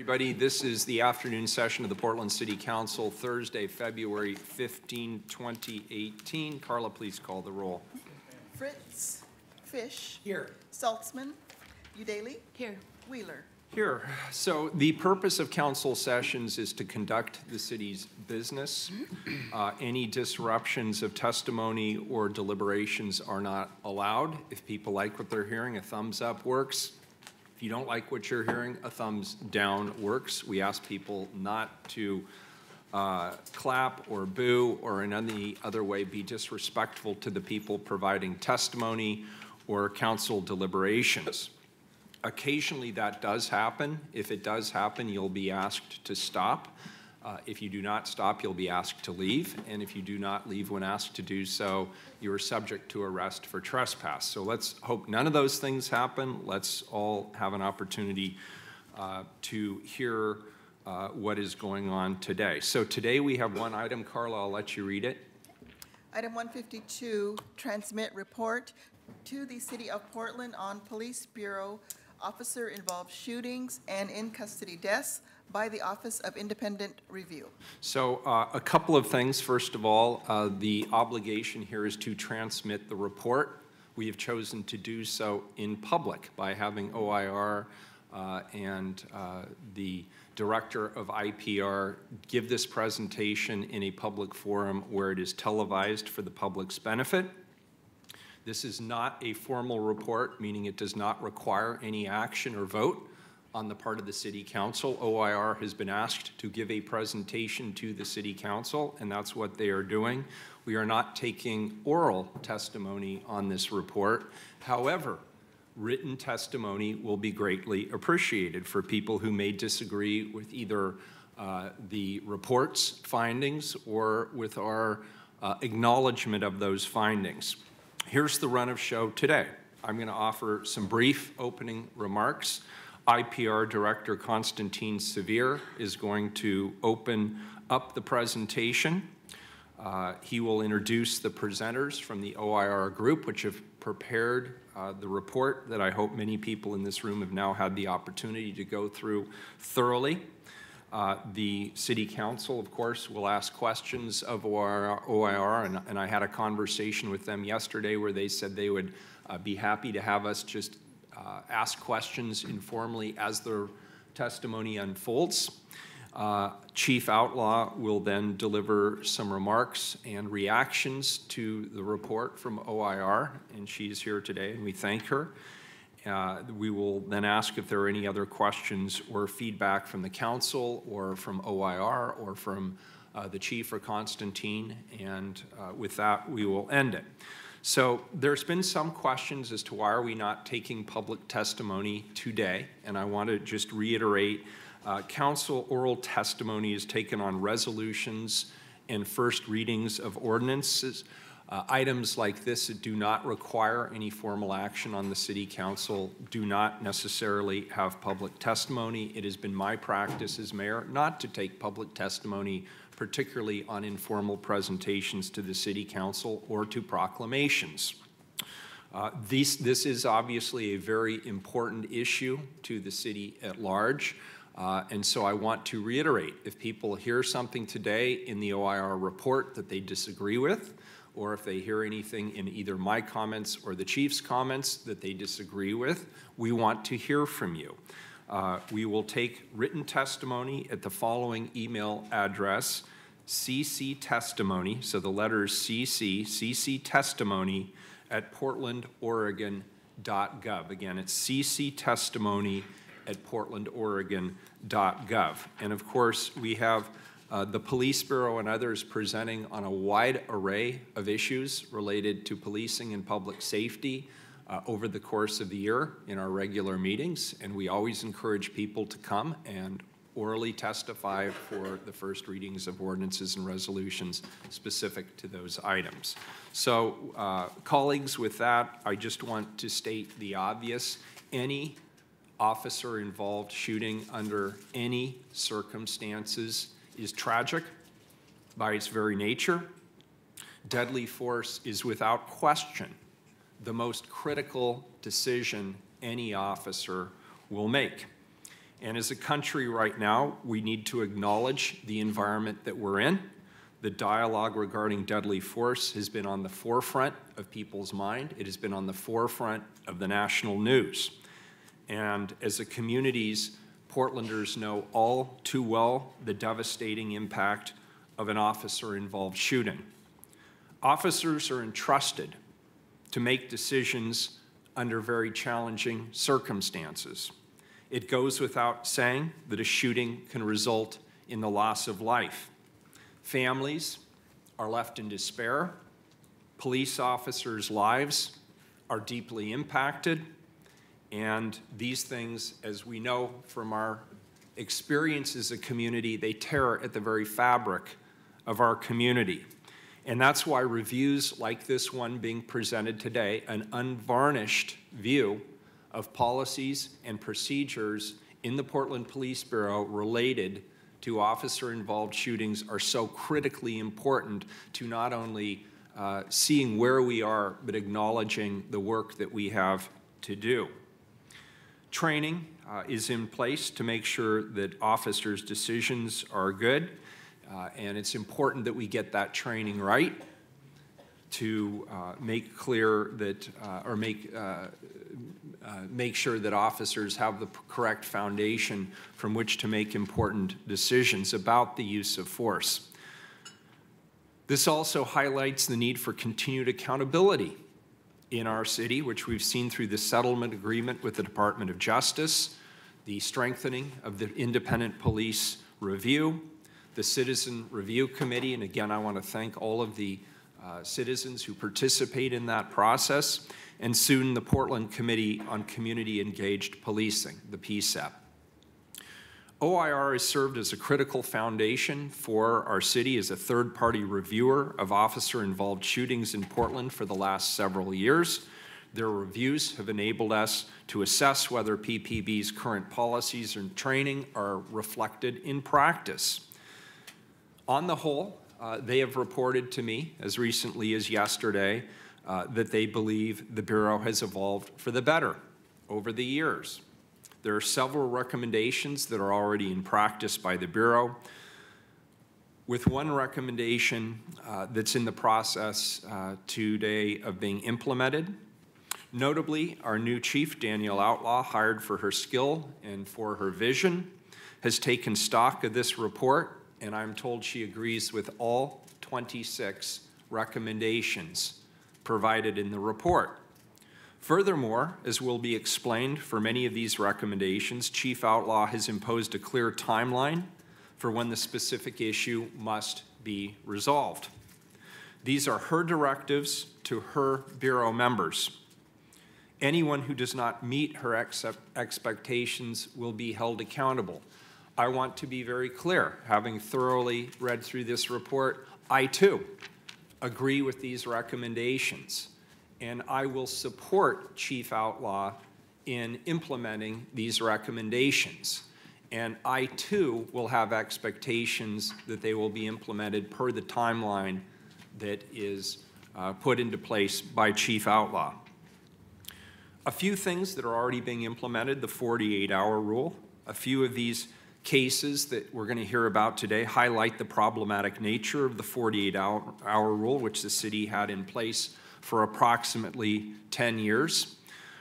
everybody. This is the afternoon session of the Portland City Council, Thursday, February 15, 2018. Carla, please call the roll. Fritz. Fish. Here. Saltzman. Udaley. Here. Wheeler. Here. So the purpose of council sessions is to conduct the city's business. Any disruptions of testimony or deliberations are not allowed. If people like what they're hearing, a thumbs up works. If you don't like what you're hearing, a thumbs down works. We ask people not to clap or boo or in any other way be disrespectful to the people providing testimony or council deliberations. Occasionally that does happen. If it does happen, you'll be asked to stop. If you do not stop, you'll be asked to leave. And if you do not leave when asked to do so, you are subject to arrest for trespass. So let's hope none of those things happen. Let's all have an opportunity to hear what is going on today. So today we have one item. Carla, I'll let you read it. Item 152, transmit report to the City of Portland on Police Bureau officer-involved shootings and in-custody deaths by the Office of Independent Review. So a couple of things. First of all, the obligation here is to transmit the report. We have chosen to do so in public by having OIR and the director of IPR give this presentation in a public forum where it is televised for the public's benefit. This is not a formal report, meaning it does not require any action or vote on the part of the City Council. OIR has been asked to give a presentation to the City Council, and that's what they are doing. We are not taking oral testimony on this report. However, written testimony will be greatly appreciated for people who may disagree with either the report's findings or with our acknowledgement of those findings. Here's the run of show today. I'm going to offer some brief opening remarks. IPR Director Constantine Severe is going to open up the presentation. He will introduce the presenters from the OIR group, which have prepared the report that I hope many people in this room have now had the opportunity to go through thoroughly. The City Council, of course, will ask questions of OIR, and I had a conversation with them yesterday where they said they would be happy to have us just ask questions informally as their testimony unfolds. Chief Outlaw will then deliver some remarks and reactions to the report from OIR, and she's here today, and we thank her. We will then ask if there are any other questions or feedback from the council or from OIR or from the chief or Constantine, and with that we will end it. So there's been some questions as to why are we not taking public testimony today, and I want to just reiterate council oral testimony is taken on resolutions and first readings of ordinances. Items like this that do not require any formal action on the City Council do not necessarily have public testimony. It has been my practice as mayor not to take public testimony, particularly on informal presentations to the City Council or to proclamations. This is obviously a very important issue to the city at large. And so I want to reiterate, if people hear something today in the OIR report that they disagree with, or if they hear anything in either my comments or the chief's comments that they disagree with, we want to hear from you. We will take written testimony at the following email address, cctestimony, so the letters cctestimony at portlandoregon.gov. Again, it's cctestimony at portlandoregon.gov. And of course, we have the Police Bureau and others presenting on a wide array of issues related to policing and public safety over the course of the year in our regular meetings. And we always encourage people to come and orally testify for the first readings of ordinances and resolutions specific to those items. So, colleagues, with that, I just want to state the obvious. Any officer-involved shooting under any circumstances is tragic by its very nature. Deadly force is without question the most critical decision any officer will make. And as a country right now, we need to acknowledge the environment that we're in. The dialogue regarding deadly force has been on the forefront of people's mind. It has been on the forefront of the national news. And as a communities, Portlanders know all too well the devastating impact of an officer-involved shooting. Officers are entrusted to make decisions under very challenging circumstances. It goes without saying that a shooting can result in the loss of life. Families are left in despair. Police officers' lives are deeply impacted. And these things, as we know from our experience as a community, they tear at the very fabric of our community. And that's why reviews like this one being presented today, an unvarnished view of policies and procedures in the Portland Police Bureau related to officer-involved shootings, are so critically important to not only seeing where we are, but acknowledging the work that we have to do. Training is in place to make sure that officers' decisions are good, and it's important that we get that training right to make clear that, make sure that officers have the correct foundation from which to make important decisions about the use of force. This also highlights the need for continued accountability in our city, which we've seen through the settlement agreement with the Department of Justice, the strengthening of the independent police review, the Citizen Review Committee, and again, I want to thank all of the citizens who participate in that process, and soon the Portland Committee on Community Engaged Policing, the PCEP. OIR has served as a critical foundation for our city as a third-party reviewer of officer-involved shootings in Portland for the last several years. Their reviews have enabled us to assess whether PPB's current policies and training are reflected in practice. On the whole, they have reported to me as recently as yesterday that they believe the Bureau has evolved for the better over the years. There are several recommendations that are already in practice by the Bureau, with one recommendation that's in the process today of being implemented. Notably, our new chief, Danielle Outlaw, hired for her skill and for her vision, has taken stock of this report, and I'm told she agrees with all 26 recommendations provided in the report. Furthermore, as will be explained for many of these recommendations, Chief Outlaw has imposed a clear timeline for when the specific issue must be resolved. These are her directives to her Bureau members. Anyone who does not meet her expectations will be held accountable. I want to be very clear, having thoroughly read through this report, I too agree with these recommendations, and I will support Chief Outlaw in implementing these recommendations. And I too will have expectations that they will be implemented per the timeline that is put into place by Chief Outlaw. A few things that are already being implemented, the 48-hour rule. A few of these cases that we're going to hear about today highlight the problematic nature of the 48-hour rule, which the city had in place for approximately 10 years.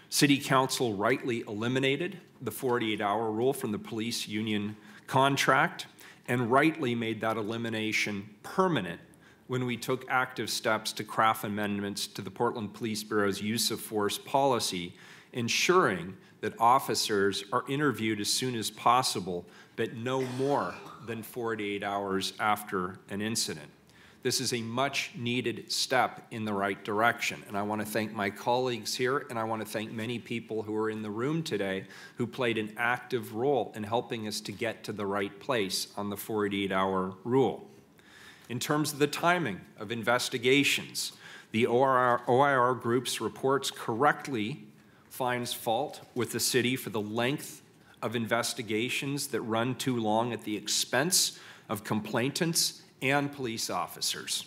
City Council rightly eliminated the 48-hour rule from the police union contract and rightly made that elimination permanent when we took active steps to craft amendments to the Portland Police Bureau's use of force policy, ensuring that officers are interviewed as soon as possible, but no more than 48 hours after an incident. This is a much needed step in the right direction, and I want to thank my colleagues here, and I want to thank many people who are in the room today who played an active role in helping us to get to the right place on the 48-hour rule. In terms of the timing of investigations, the OIR group's reports correctly finds fault with the city for the length of investigations that run too long at the expense of complainants and police officers.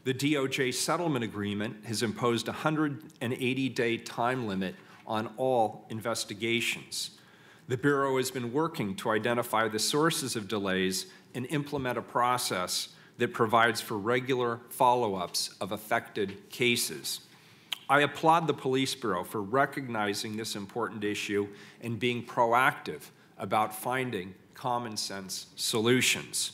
The DOJ settlement agreement has imposed a 180-day time limit on all investigations. The Bureau has been working to identify the sources of delays and implement a process that provides for regular follow-ups of affected cases. I applaud the Police Bureau for recognizing this important issue and being proactive about finding common-sense solutions.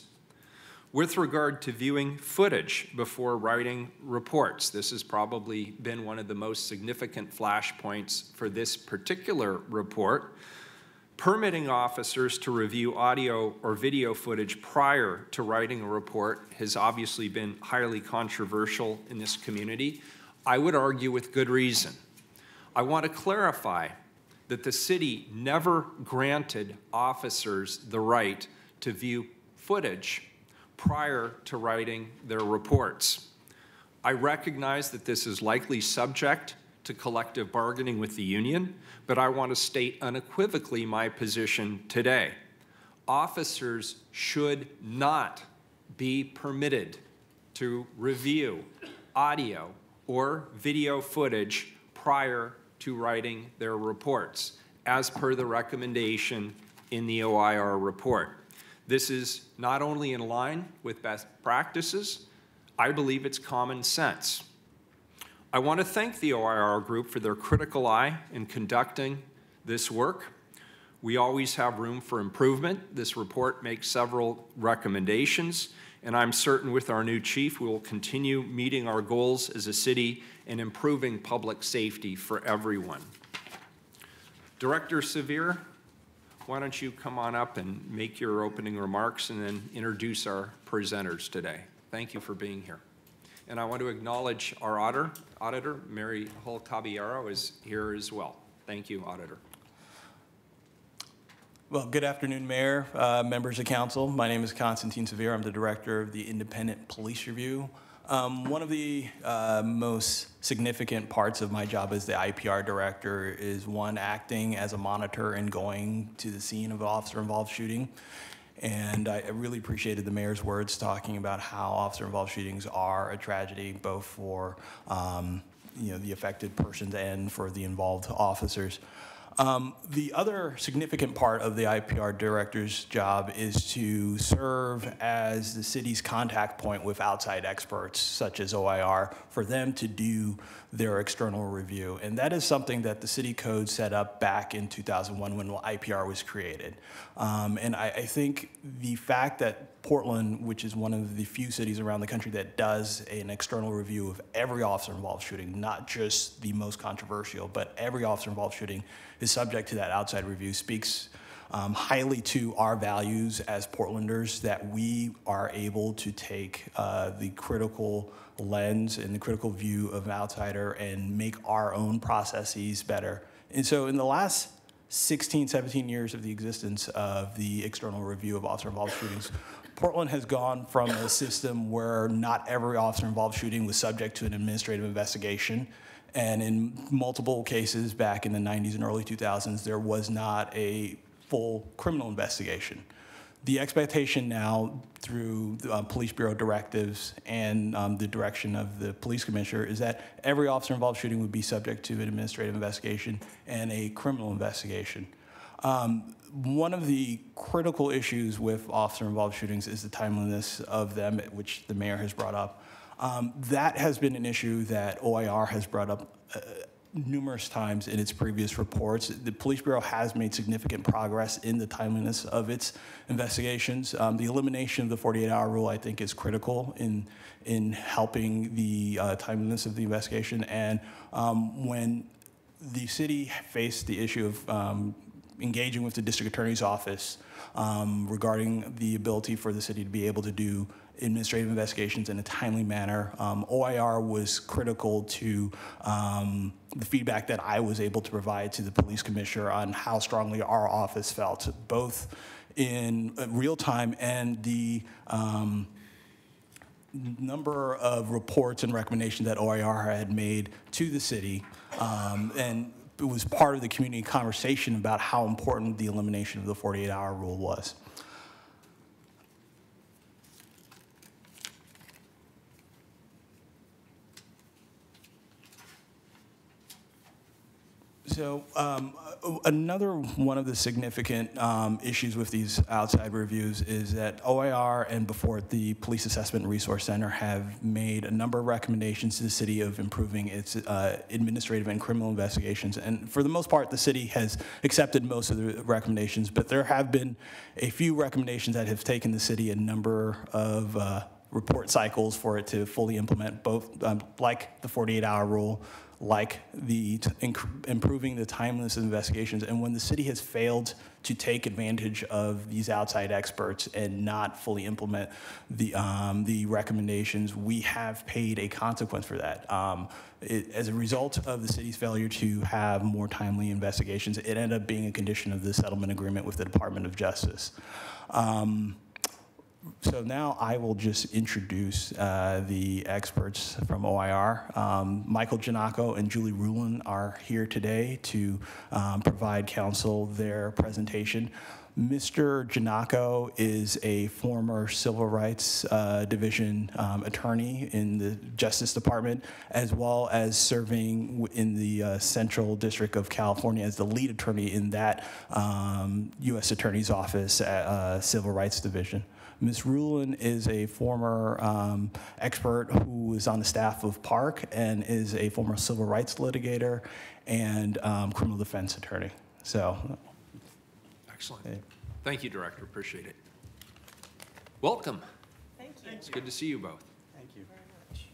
With regard to viewing footage before writing reports, this has probably been one of the most significant flashpoints for this particular report. Permitting officers to review audio or video footage prior to writing a report has obviously been highly controversial in this community. I would argue with good reason. I want to clarify that the city never granted officers the right to view footage prior to writing their reports. I recognize that this is likely subject to collective bargaining with the union, but I want to state unequivocally my position today. Officers should not be permitted to review audio or video footage prior to writing their reports, as per the recommendation in the OIR report. This is not only in line with best practices, I believe it's common sense. I want to thank the OIR group for their critical eye in conducting this work. We always have room for improvement. This report makes several recommendations, and I'm certain with our new chief, we will continue meeting our goals as a city and improving public safety for everyone. Director Severe, why don't you come on up and make your opening remarks and then introduce our presenters today. Thank you for being here. And I want to acknowledge our auditor, Mary Hull Caballero, is here as well. Thank you, Auditor. Well, good afternoon, Mayor, members of council. My name is Constantine Severe. I'm the director of the Independent Police Review. One of the most significant parts of my job as the IPR director is one, acting as a monitor and going to the scene of an officer-involved shooting. And I really appreciated the mayor's words talking about how officer-involved shootings are a tragedy, both for the affected persons and for the involved officers. The other significant part of the IPR director's job is to serve as the city's contact point with outside experts, such as OIR, for them to do their external review. And that is something that the city code set up back in 2001 when IPR was created. And I think the fact that Portland, which is one of the few cities around the country that does an external review of every officer-involved shooting, not just the most controversial, but every officer-involved shooting is subject to that outside review, speaks highly to our values as Portlanders, that we are able to take the critical lens and the critical view of an outsider and make our own processes better. And so in the last 16, 17 years of the existence of the external review of officer-involved shootings, Portland has gone from a system where not every officer-involved shooting was subject to an administrative investigation. And in multiple cases back in the 90s and early 2000s, there was not a full criminal investigation. The expectation now through the Police Bureau directives and the direction of the police commissioner is that every officer-involved shooting would be subject to an administrative investigation and a criminal investigation. One of the critical issues with officer-involved shootings is the timeliness of them, which the mayor has brought up. That has been an issue that OIR has brought up numerous times in its previous reports. The Police Bureau has made significant progress in the timeliness of its investigations. The elimination of the 48-hour rule, I think, is critical in helping the timeliness of the investigation. And when the city faced the issue of engaging with the district attorney's office regarding the ability for the city to be able to do administrative investigations in a timely manner, OIR was critical to the feedback that I was able to provide to the police commissioner on how strongly our office felt, both in real time and the number of reports and recommendations that OIR had made to the city. And it was part of the community conversation about how important the elimination of the 48-hour rule was. So another one of the significant issues with these outside reviews is that OIR and before it, the Police Assessment and Resource Center have made a number of recommendations to the city of improving its administrative and criminal investigations. And for the most part, the city has accepted most of the recommendations, but there have been a few recommendations that have taken the city a number of report cycles for it to fully implement, both like the 48-hour rule, like the improving the timeliness of investigations. And when the city has failed to take advantage of these outside experts and not fully implement the recommendations, we have paid a consequence for that. As a result of the city's failure to have more timely investigations, it ended up being a condition of the settlement agreement with the Department of Justice. So now I will just introduce the experts from OIR. Michael Giannacco and Julie Rulin are here today to provide counsel their presentation. Mr. Giannacco is a former Civil Rights Division attorney in the Justice Department, as well as serving in the Central District of California as the lead attorney in that U.S. Attorney's Office Civil Rights Division. Ms. Rulin is a former expert who is on the staff of PARC and is a former civil rights litigator and criminal defense attorney. So, Excellent. Thank you, Director. Appreciate it. Welcome. Thank you It's good to see you both. thank you. very much.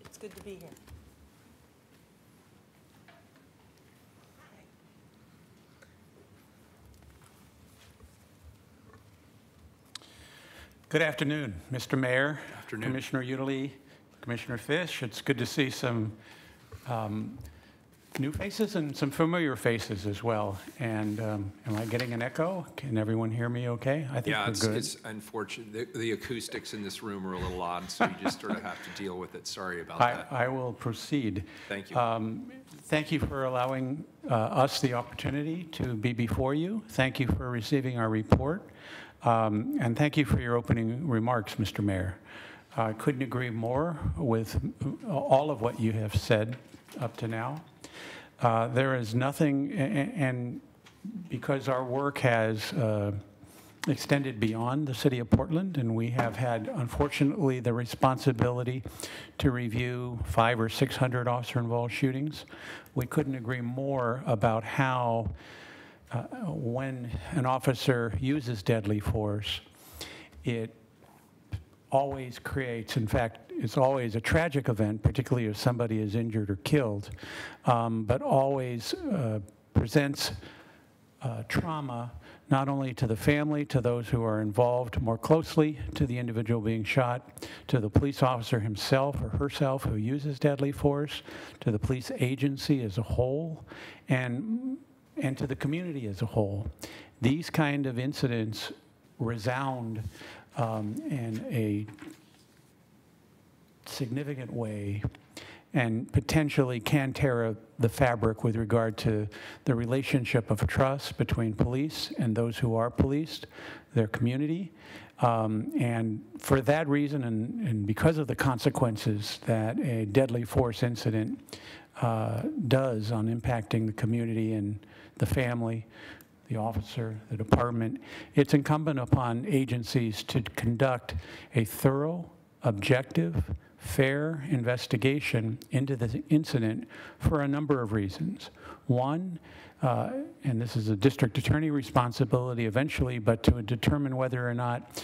It's good to be here. Good afternoon, Mr. Mayor, Afternoon. Commissioner Udele, Commissioner Fish. It's good to see some new faces and some familiar faces as well. And am I getting an echo? Can everyone hear me okay? I think Yeah, we're good. it's unfortunate. The acoustics in this room are a little odd, so you just sort of have to deal with it. Sorry about that. I will proceed. Thank you. Thank you for allowing us the opportunity to be before you. Thank you for receiving our report. And thank you for your opening remarks, Mr. Mayor. I couldn't agree more with all of what you have said up to now. There is nothing, and because our work has extended beyond the city of Portland, and we have had, unfortunately, the responsibility to review 500 or 600 officer-involved shootings, we couldn't agree more about how when an officer uses deadly force, it always creates, in fact, it's always a tragic event, particularly if somebody is injured or killed, but always presents trauma not only to the family, to those who are involved more closely, to the individual being shot, to the police officer himself or herself who uses deadly force, to the police agency as a whole, and to the community as a whole. These kind of incidents resound in a significant way and potentially can tear the fabric with regard to the relationship of trust between police and those who are policed, their community. And for that reason, and because of the consequences that a deadly force incident does on impacting the community and the family, the officer, the department, it's incumbent upon agencies to conduct a thorough, objective, fair investigation into the incident for a number of reasons. One, and this is a district attorney responsibility eventually, but to determine whether or not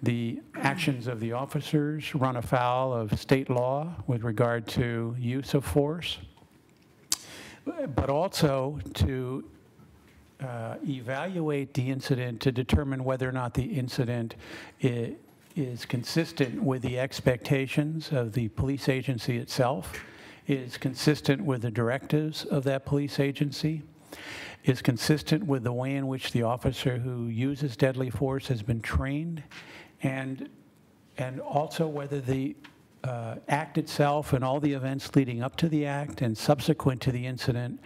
the actions of the officers run afoul of state law with regard to use of force, but also to evaluate the incident to determine whether or not the incident is consistent with the expectations of the police agency itself, is consistent with the directives of that police agency, is consistent with the way in which the officer who uses deadly force has been trained, and also whether the act itself and all the events leading up to the act and subsequent to the incident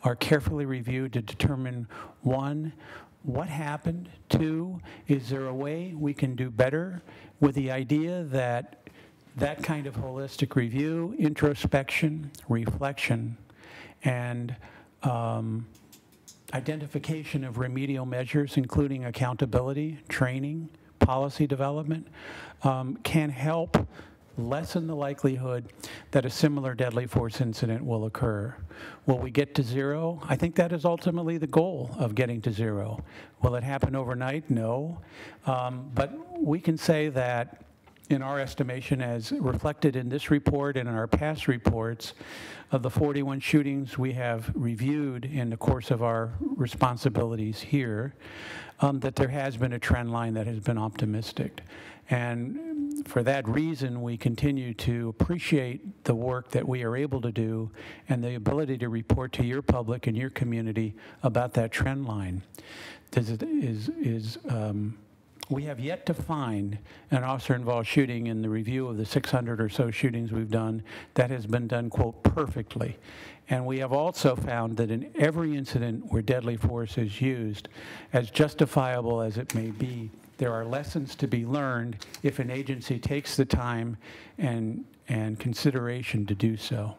are carefully reviewed to determine, one, what happened, two, is there a way we can do better, with the idea that that kind of holistic review, introspection, reflection, and identification of remedial measures, including accountability, training, policy development, can help lessen the likelihood that a similar deadly force incident will occur. Will we get to zero? I think that is ultimately the goal of getting to zero. Will it happen overnight? No. But we can say that in our estimation, as reflected in this report and in our past reports, of the 41 shootings we have reviewed in the course of our responsibilities here, that there has been a trend line that has been optimistic. And for that reason, we continue to appreciate the work that we are able to do and the ability to report to your public and your community about that trend line. We have yet to find an officer-involved shooting in the review of the 600 or so shootings we've done that has been done, quote, perfectly. And we have also found that in every incident where deadly force is used, as justifiable as it may be, there are lessons to be learned if an agency takes the time and consideration to do so.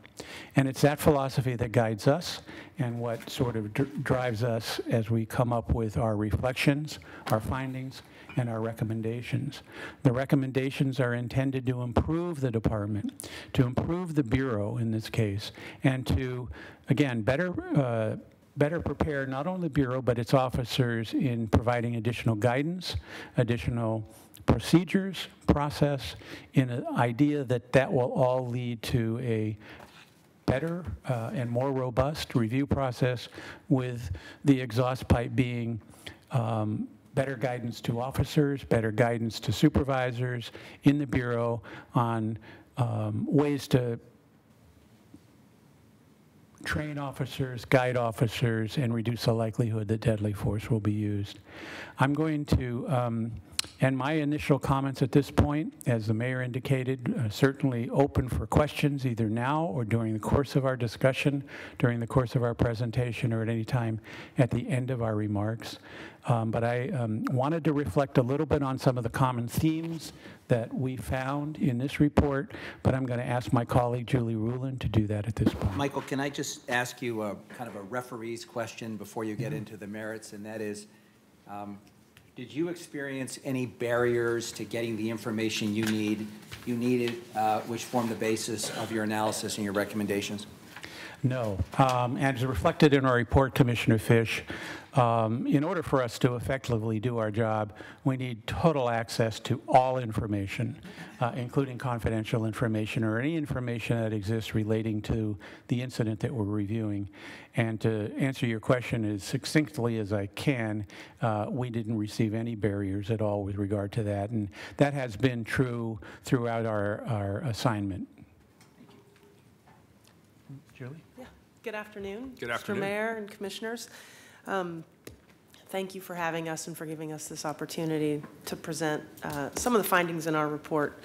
And it's that philosophy that guides us and what sort of drives us as we come up with our reflections, our findings, and our recommendations. The recommendations are intended to improve the department, to improve the Bureau in this case, and to, again, better prepare not only the Bureau but its officers in providing additional guidance, additional procedures, process, in an idea that that will all lead to a better and more robust review process, with the exhaust pipe being better guidance to officers, better guidance to supervisors in the Bureau on ways to train officers, guide officers, and reduce the likelihood that deadly force will be used. I'm going to end my initial comments at this point, as the mayor indicated, certainly open for questions either now or during the course of our discussion, during the course of our presentation, or at any time at the end of our remarks. But I wanted to reflect a little bit on some of the common themes that we found in this report, but I'm going to ask my colleague Julie Rulin to do that at this point. Michael, can I just ask you a kind of a referee's question before you get into the merits, and that is, did you experience any barriers to getting the information you needed, which formed the basis of your analysis and your recommendations? No. As reflected in our report, Commissioner Fish, in order for us to effectively do our job, we need total access to all information, including confidential information or any information that exists relating to the incident that we're reviewing. And to answer your question as succinctly as I can, we didn't receive any barriers at all with regard to that. And that has been true throughout our assignment. Julie? Yeah. Good afternoon. Good afternoon. Mr. Mayor and Commissioners. Thank you for having us and for giving us this opportunity to present some of the findings in our report.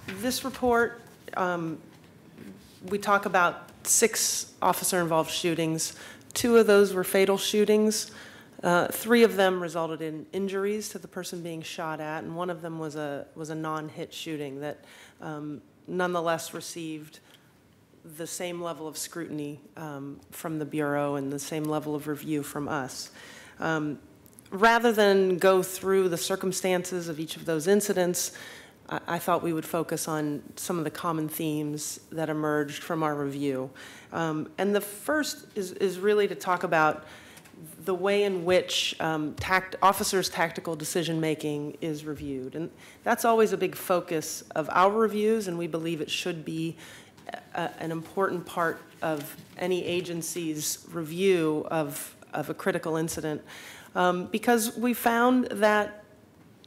This report, we talk about 6 officer-involved shootings. 2 of those were fatal shootings. 3 of them resulted in injuries to the person being shot at, and 1 of them was a non-hit shooting that nonetheless received the same level of scrutiny from the Bureau and the same level of review from us. Rather than go through the circumstances of each of those incidents, I thought we would focus on some of the common themes that emerged from our review. And the first is really to talk about the way in which officers' tactical decision-making is reviewed. And that's always a big focus of our reviews, and we believe it should be an important part of any agency's review of a critical incident, because we found that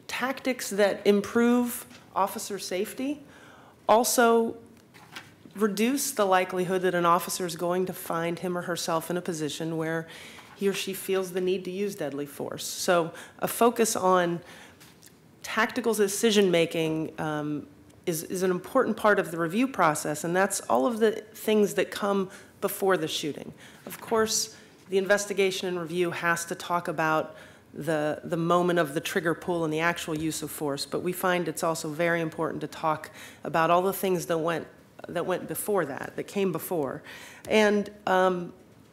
tactics that improve officer safety also reduce the likelihood that an officer is going to find him or herself in a position where he or she feels the need to use deadly force. So a focus on tactical decision-making is an important part of the review process, and that's all of the things that come before the shooting. Of course, the investigation and review has to talk about the moment of the trigger pull and the actual use of force, but we find it's also very important to talk about all the things that went before that came before. And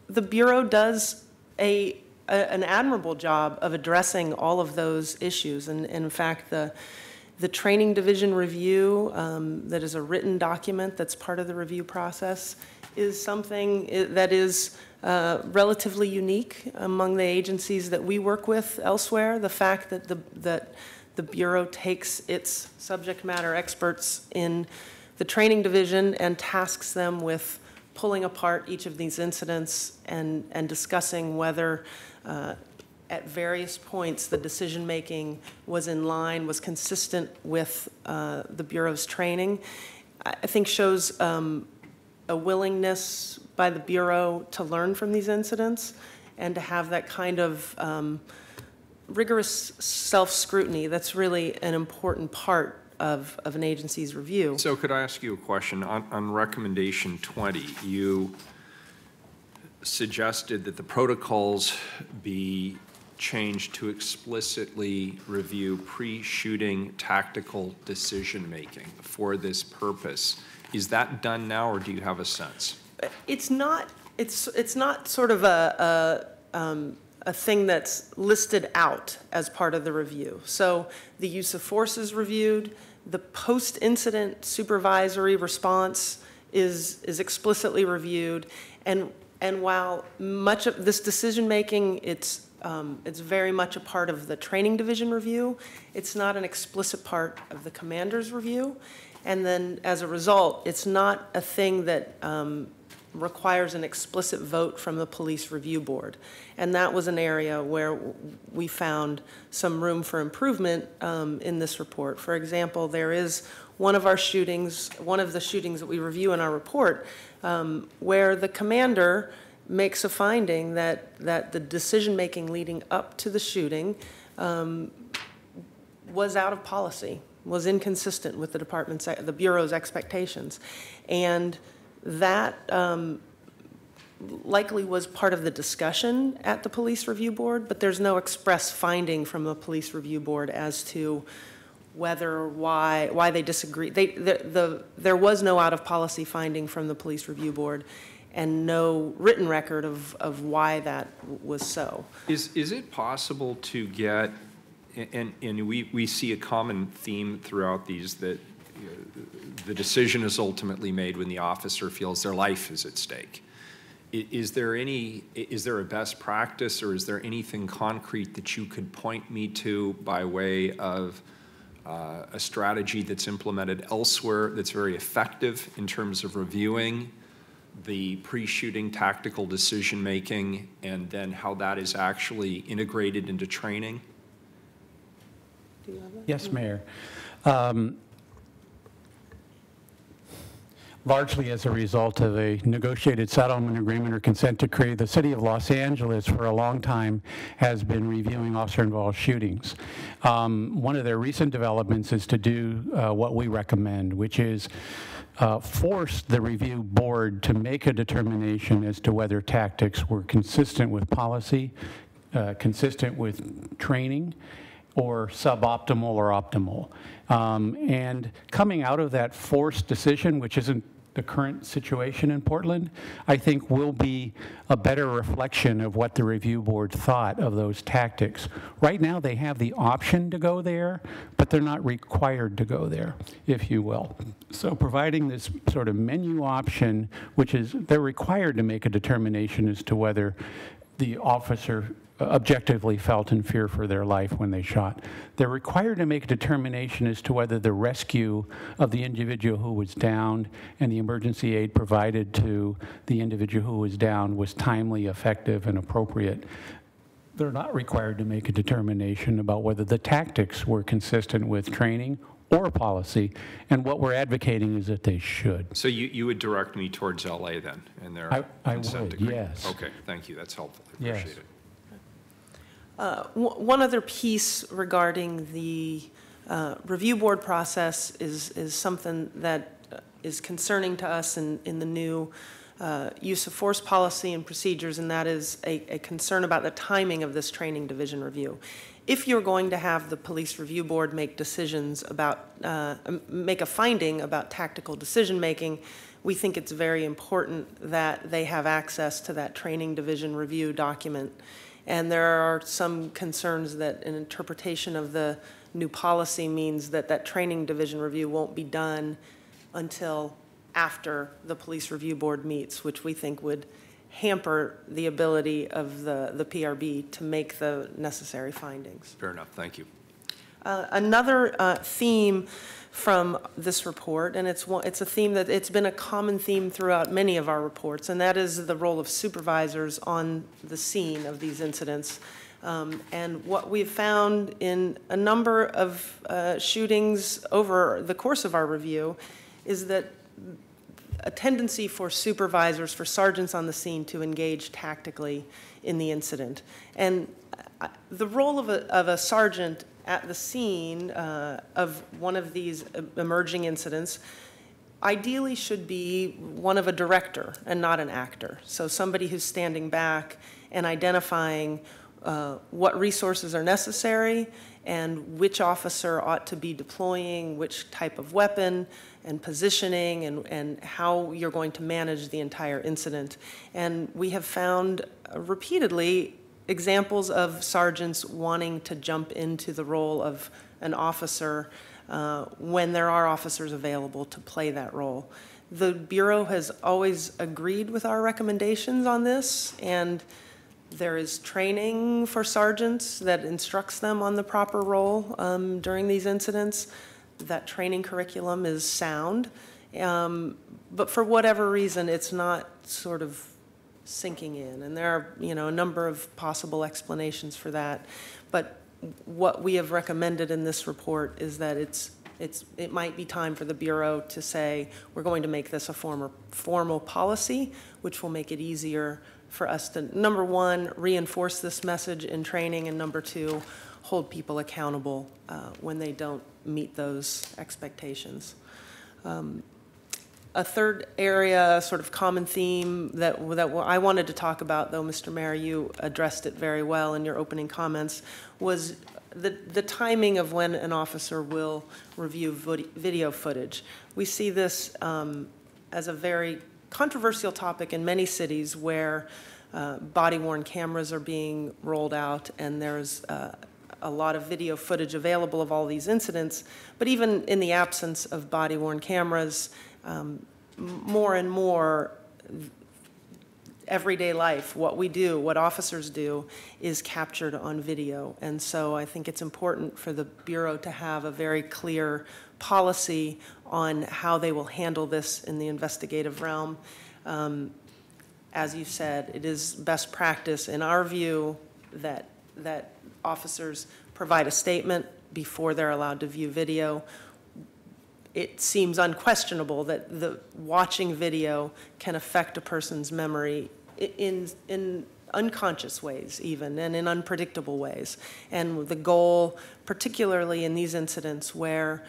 the Bureau does an admirable job of addressing all of those issues. And in fact, the Training Division review, that is a written document that's part of the review process, is something that is relatively unique among the agencies that we work with elsewhere. The fact that the Bureau takes its subject matter experts in the Training Division and tasks them with pulling apart each of these incidents and discussing whether at various points the decision-making was in line, was consistent with the Bureau's training, I think shows a willingness by the Bureau to learn from these incidents and to have that kind of rigorous self-scrutiny that's really an important part of an agency's review. So could I ask you a question? On recommendation 20, you suggested that the protocols be changed to explicitly review pre-shooting tactical decision-making for this purpose. Is that done now, or do you have a sense? It's not sort of a thing that's listed out as part of the review. So the use of force is reviewed, the post-incident supervisory response is explicitly reviewed, and while much of this decision-making, it's very much a part of the Training Division review, it's not an explicit part of the commander's review, and then as a result, it's not a thing that requires an explicit vote from the Police Review Board. And that was an area where we found some room for improvement in this report. For example, there is one of the shootings that we review in our report where the commander makes a finding that the decision-making leading up to the shooting was out of policy, was inconsistent with the Bureau's expectations. And that likely was part of the discussion at the Police Review Board, but there's no express finding from the Police Review Board as to whether, why they disagree. There was no out-of-policy finding from the Police Review Board and no written record of why that was so. Is it possible to get, and we see a common theme throughout these, that the decision is ultimately made when the officer feels their life is at stake. Is there a best practice, or is there anything concrete that you could point me to by way of a strategy that's implemented elsewhere that's very effective in terms of reviewing the pre-shooting tactical decision-making and then how that is actually integrated into training? Do you have that? Yes, Mayor. Largely as a result of a negotiated settlement agreement or consent decree, the City of Los Angeles for a long time has been reviewing officer-involved shootings. One of their recent developments is to do what we recommend, which is force the review board to make a determination as to whether tactics were consistent with policy, consistent with training, or suboptimal or optimal. And coming out of that forced decision, which isn't the current situation in Portland, I think will be a better reflection of what the review board thought of those tactics. Right now, they have the option to go there, but they're not required to go there, if you will. So providing this sort of menu option, which is they're required to make a determination as to whether the officer objectively felt in fear for their life when they shot. They're required to make a determination as to whether the rescue of the individual who was downed and the emergency aid provided to the individual who was downed was timely, effective, and appropriate. They're not required to make a determination about whether the tactics were consistent with training or policy, and what we're advocating is that they should. So you would direct me towards LA then, and their I consent would, decree? yes. Okay, thank you, that's helpful, I Yes. appreciate it. One other piece regarding the review board process is something that is concerning to us in the new use of force policy and procedures, and that is a concern about the timing of this Training Division review. If you're going to have the Police Review Board make decisions about, make a finding about tactical decision-making, we think it's very important that they have access to that training division review document. And there are some concerns that an interpretation of the new policy means that that training division review won't be done until after the Police Review Board meets, which we think would hamper the ability of the PRB to make the necessary findings. Fair enough, thank you. Another theme from this report, and it's a theme that it's been a common theme throughout many of our reports, and that is the role of supervisors on the scene of these incidents. And what we've found in a number of shootings over the course of our review is that a tendency for supervisors, for sergeants on the scene to engage tactically in the incident. And the role of a sergeant at the scene of one of these emerging incidents ideally should be one of a director and not an actor. So somebody who's standing back and identifying what resources are necessary and which officer ought to be deploying which type of weapon and positioning and how you're going to manage the entire incident. And we have found repeatedly examples of sergeants wanting to jump into the role of an officer when there are officers available to play that role. The Bureau has always agreed with our recommendations on this, and there is training for sergeants that instructs them on the proper role during these incidents. That training curriculum is sound, but for whatever reason, it's not sort of sinking in. And there are, a number of possible explanations for that. But what we have recommended in this report is that it might be time for the Bureau to say, we're going to make this a formal policy, which will make it easier for us to, number one, reinforce this message in training, and number two, hold people accountable when they don't meet those expectations. A third area, sort of common theme that I wanted to talk about, though, Mr. Mayor, you addressed it very well in your opening comments, was the timing of when an officer will review video footage. We see this as a very controversial topic in many cities where body-worn cameras are being rolled out, and there's a lot of video footage available of all these incidents. But even in the absence of body-worn cameras, more and more everyday life, what we do, what officers do, is captured on video. And so I think it's important for the Bureau to have a very clear policy on how they will handle this in the investigative realm. As you said, it is best practice in our view that officers provide a statement before they're allowed to view video. It seems unquestionable that the watching video can affect a person's memory in unconscious ways even, and in unpredictable ways. And the goal, particularly in these incidents where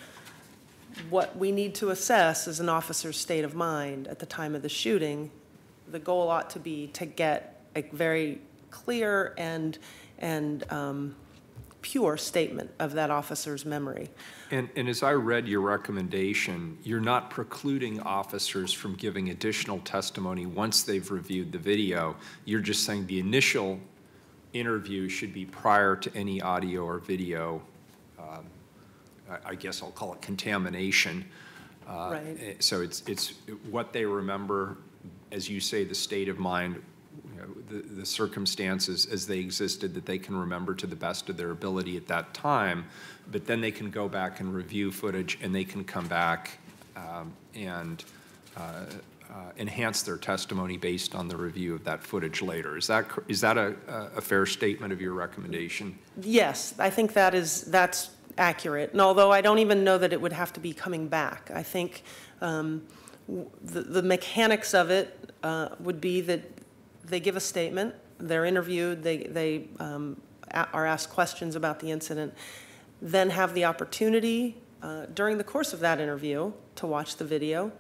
what we need to assess is an officer's state of mind at the time of the shooting, the goal ought to be to get a very clear and pure statement of that officer's memory. And as I read your recommendation, you're not precluding officers from giving additional testimony once they've reviewed the video. You're just saying the initial interview should be prior to any audio or video, I guess I'll call it contamination. Right. So it's what they remember, as you say, the state of mind, the circumstances as they existed that they can remember to the best of their ability at that time, but then they can go back and review footage, and they can come back and enhance their testimony based on the review of that footage later. Is that a fair statement of your recommendation? Yes, I think that's accurate. And although I don't even know that it would have to be coming back, I think the mechanics of it would be that they give a statement, they're interviewed, they are asked questions about the incident, then have the opportunity during the course of that interview to watch the video,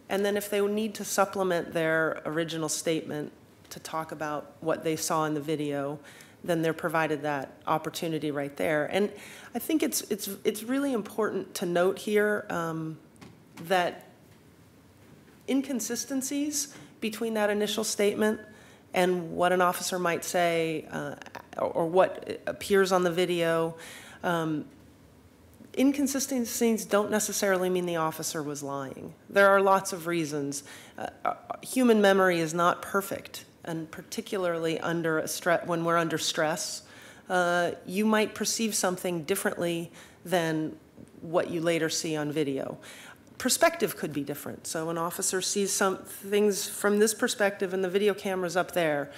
and then if they need to supplement their original statement to talk about what they saw in the video, then they're provided that opportunity right there. And I think it's really important to note here that inconsistencies between that initial statement and what an officer might say or what appears on the video. Inconsistencies don't necessarily mean the officer was lying. There are lots of reasons. Human memory is not perfect, and particularly when we're under stress, you might perceive something differently than what you later see on video. Perspective could be different. So an officer sees some things from this perspective and the video camera's up there.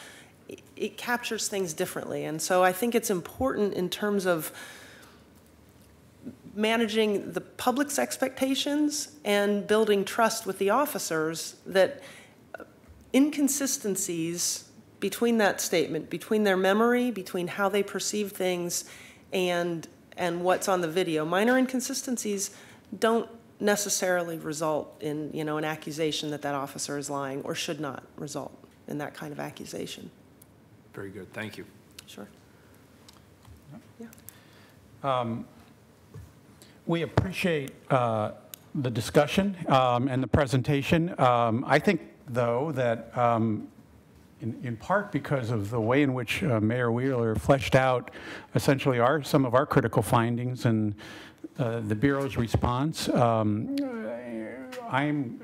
It captures things differently. And so I think it's important in terms of managing the public's expectations and building trust with the officers that inconsistencies between that statement, between their memory, between how they perceive things and what's on the video, minor inconsistencies don't necessarily result in, an accusation that that officer is lying, or should not result in that kind of accusation. Very good. Thank you. Sure. Yeah. We appreciate the discussion and the presentation. I think, though, that in part because of the way in which Mayor Wheeler fleshed out essentially some of our critical findings and the Bureau's response, I'm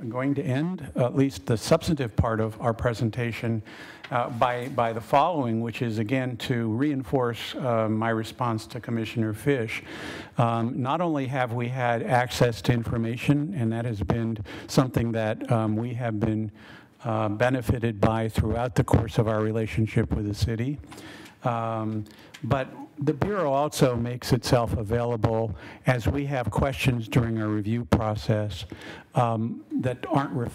going to end at least the substantive part of our presentation by the following, which is, again, to reinforce my response to Commissioner Fish. Not only have we had access to information, and that has been something that we have been benefited by throughout the course of our relationship with the city, but the Bureau also makes itself available as we have questions during our review process that aren't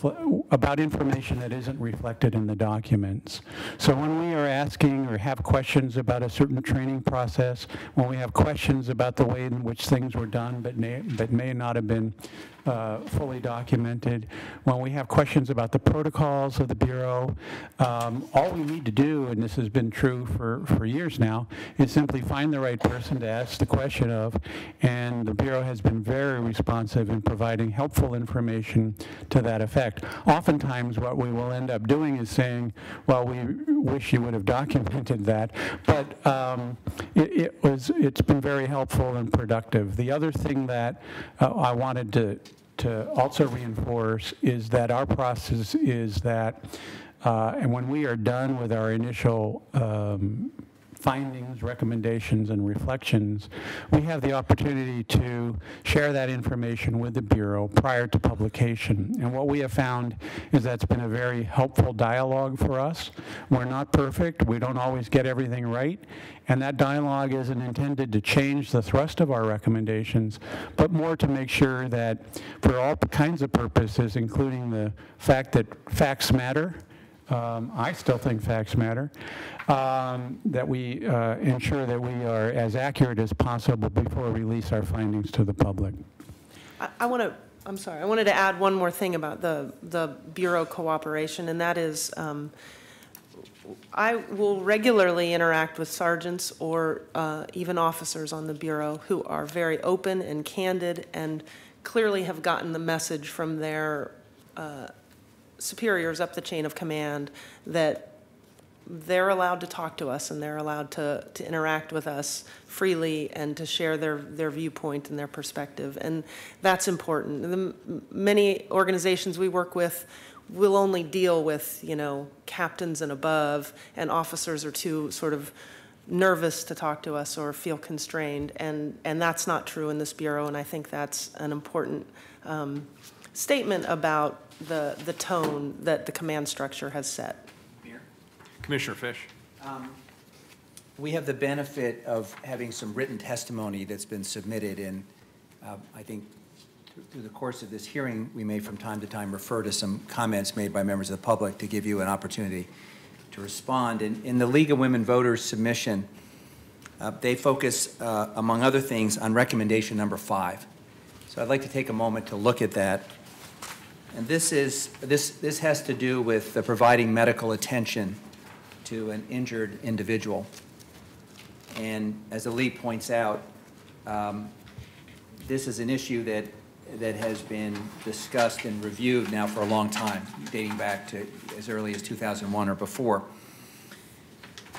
about information that isn't reflected in the documents. So when we are asking or have questions about a certain training process, when we have questions about the way in which things were done but may not have been fully documented, when we have questions about the protocols of the Bureau, all we need to do, and this has been true for years now, is simply find the right person to ask the question of, and the Bureau has been very responsive in providing helpful information to that effect. Oftentimes what we will end up doing is saying, well, we wish you would have documented that, but it's been very helpful and productive. The other thing that I wanted to also reinforce is that our process is that, and when we are done with our initial findings, recommendations, and reflections, we have the opportunity to share that information with the Bureau prior to publication. And what we have found is that's been a very helpful dialogue for us. We're not perfect. We don't always get everything right. And that dialogue isn't intended to change the thrust of our recommendations, but more to make sure that for all kinds of purposes, including the fact that facts matter, I still think facts matter, that we ensure that we are as accurate as possible before we release our findings to the public. I wanted to add one more thing about the Bureau cooperation, and that is I will regularly interact with sergeants or even officers on the Bureau who are very open and candid and clearly have gotten the message from their superiors up the chain of command that they're allowed to talk to us and they're allowed to interact with us freely and to share their viewpoint and their perspective. And that's important. Many organizations we work with will only deal with, captains and above, and officers are too sort of nervous to talk to us or feel constrained. And that's not true in this Bureau, and I think that's an important statement about the tone that the command structure has set. Commissioner Fish. We have the benefit of having some written testimony that's been submitted, and I think through the course of this hearing, we may from time to time refer to some comments made by members of the public to give you an opportunity to respond. In the League of Women Voters submission, they focus, among other things, on recommendation number 5. So I'd like to take a moment to look at that. And this has to do with providing medical attention to an injured individual. And as the league points out, this is an issue that that has been discussed and reviewed now for a long time, dating back to as early as 2001 or before.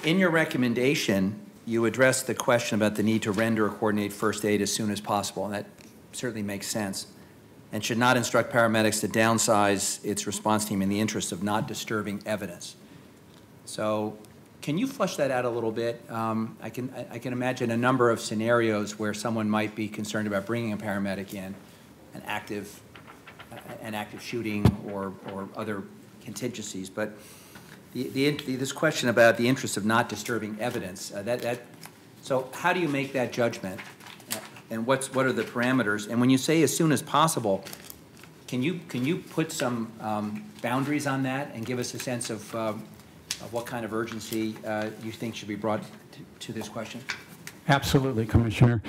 In your recommendation, you addressed the question about the need to render or coordinate first aid as soon as possible, and that certainly makes sense, and should not instruct paramedics to downsize its response team in the interest of not disturbing evidence. So can you flesh that out a little bit? I can imagine a number of scenarios where someone might be concerned about bringing a paramedic in, an active shooting or other contingencies, but this question about the interest of not disturbing evidence, so how do you make that judgment? And what are the parameters? And when you say as soon as possible, can you put some boundaries on that and give us a sense of what kind of urgency you think should be brought to this question? Absolutely, Commissioner.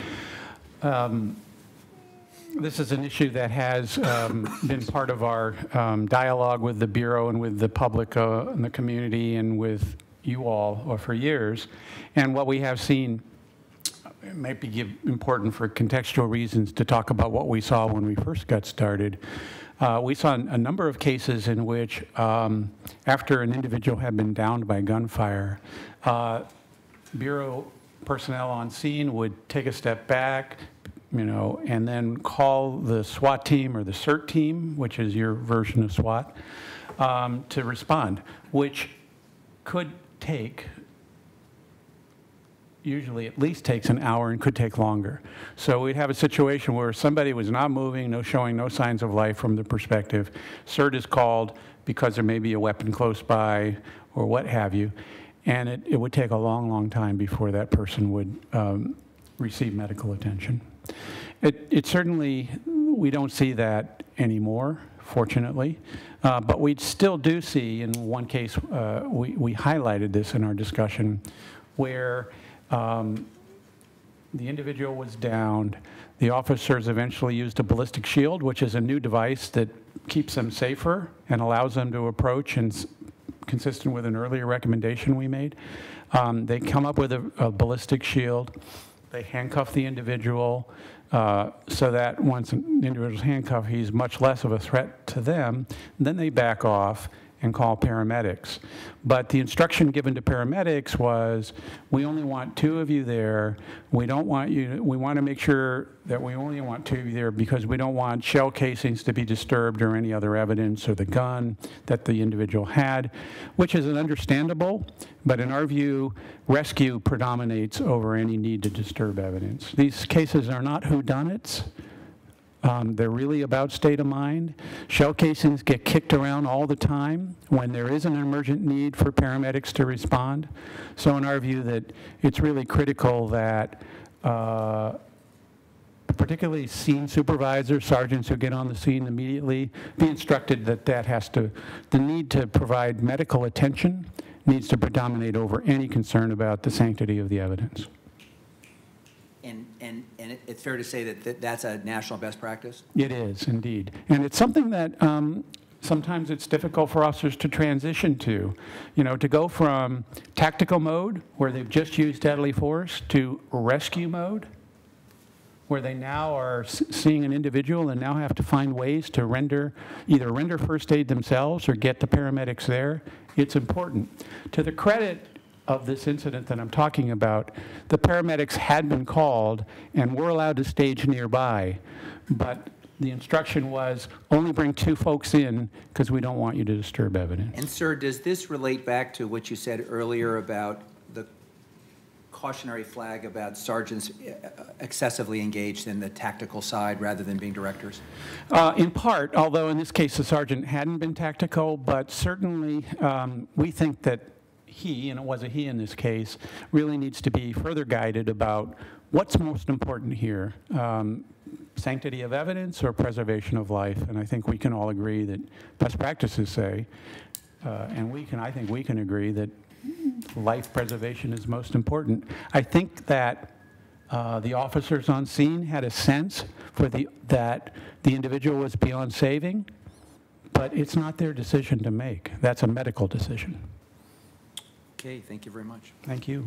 This is an issue that has been part of our dialogue with the Bureau and with the public and the community and with you all for years. And what we have seen, it might be important for contextual reasons to talk about what we saw when we first got started. We saw a number of cases in which, after an individual had been downed by gunfire, Bureau personnel on scene would take a step back, and then call the SWAT team or the CERT team, which is your version of SWAT, to respond, which could take, usually at least takes an hour and could take longer. So we'd have a situation where somebody was not moving, showing no signs of life from the perspective. CERT is called because there may be a weapon close by or what have you, and it would take a long, long time before that person would receive medical attention. It certainly, we don't see that anymore, fortunately, but we still do see, in one case, we highlighted this in our discussion, where the individual was downed. The officers eventually used a ballistic shield, which is a new device that keeps them safer and allows them to approach, and consistent with an earlier recommendation we made. They come up with a ballistic shield. They handcuff the individual so that once an individual's handcuffed, he's much less of a threat to them. Then they back off and call paramedics. But the instruction given to paramedics was, we only want 2 of you there. We don't want you, we want to make sure that we only want 2 of you there because we don't want shell casings to be disturbed or any other evidence or the gun that the individual had, which is understandable, but in our view, rescue predominates over any need to disturb evidence. These cases are not whodunits. They're really about state of mind. Shell casings get kicked around all the time when there is an emergent need for paramedics to respond. So in our view, that it's really critical that particularly scene supervisors, sergeants who get on the scene immediately, be instructed that the need to provide medical attention needs to predominate over any concern about the sanctity of the evidence. And it's fair to say that that's a national best practice? It is, indeed. And it's something that sometimes it's difficult for officers to transition to. To go from tactical mode, where they've just used deadly force, to rescue mode, where they now are seeing an individual and now have to find ways to either render first aid themselves or get the paramedics there. It's important. To the credit of this incident that I'm talking about, the paramedics had been called and were allowed to stage nearby, but the instruction was only bring 2 folks in because we don't want you to disturb evidence. And sir, does this relate back to what you said earlier about the cautionary flag about sergeants excessively engaged in the tactical side rather than being directors? In part, although in this case the sergeant hadn't been tactical, but certainly we think that he, and it was a he in this case, really needs to be further guided about what's most important here, sanctity of evidence or preservation of life. And I think we can all agree that best practices say, and I think we can agree that life preservation is most important. I think that the officers on scene had a sense that the individual was beyond saving, but it's not their decision to make. That's a medical decision. Okay, thank you very much. Thank you.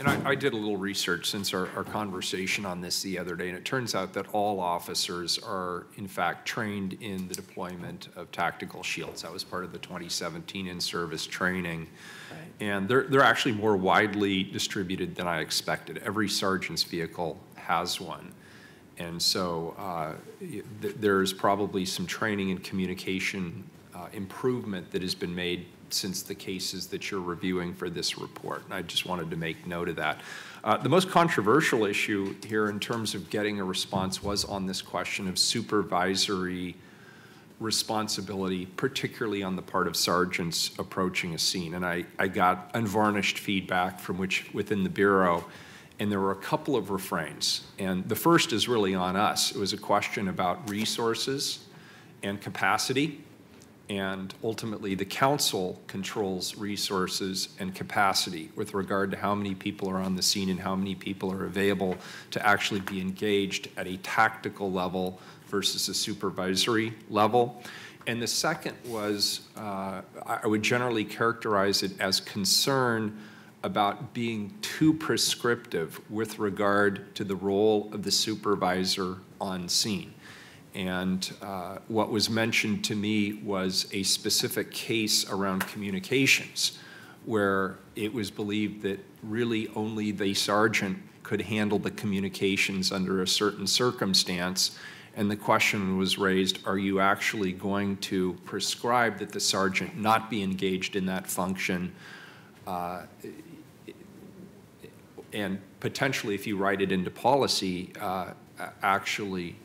And I did a little research since our conversation on this the other day, and it turns out that all officers are, in fact, trained in the deployment of tactical shields. That was part of the 2017 in-service training. Right. And they're actually more widely distributed than I expected. Every sergeant's vehicle has one. And so there's probably some training and communication improvement that has been made since the cases that you're reviewing for this report. And I just wanted to make note of that. The most controversial issue here in terms of getting a response was on this question of supervisory responsibility, particularly on the part of sergeants approaching a scene. And I got unvarnished feedback from within the Bureau, and there were a couple of refrains. And the first is really on us. It was a question about resources and capacity. And ultimately, the council controls resources and capacity with regard to how many people are on the scene and how many people are available to actually be engaged at a tactical level versus a supervisory level. And the second was, I would generally characterize it as concern about being too prescriptive with regard to the role of the supervisor on scene. And what was mentioned to me was a specific case around communications where it was believed that really only the sergeant could handle the communications under a certain circumstance. And the question was raised, are you actually going to prescribe that the sergeant not be engaged in that function? And potentially, if you write it into policy, actually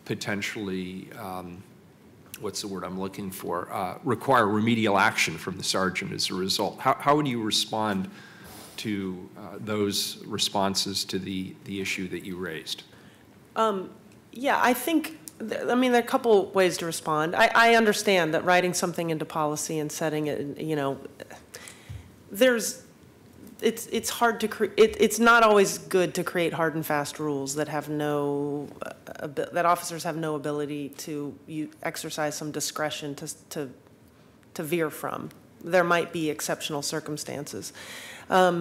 potentially, what's the word I'm looking for, require remedial action from the sergeant as a result. How would you respond to those responses to the issue that you raised? Yeah, I think, I mean, there are a couple ways to respond. I understand that writing something into policy and setting it, you know, it's hard to it's not always good to create hard and fast rules that have no that officers have no ability to exercise some discretion to veer from. There might be exceptional circumstances. I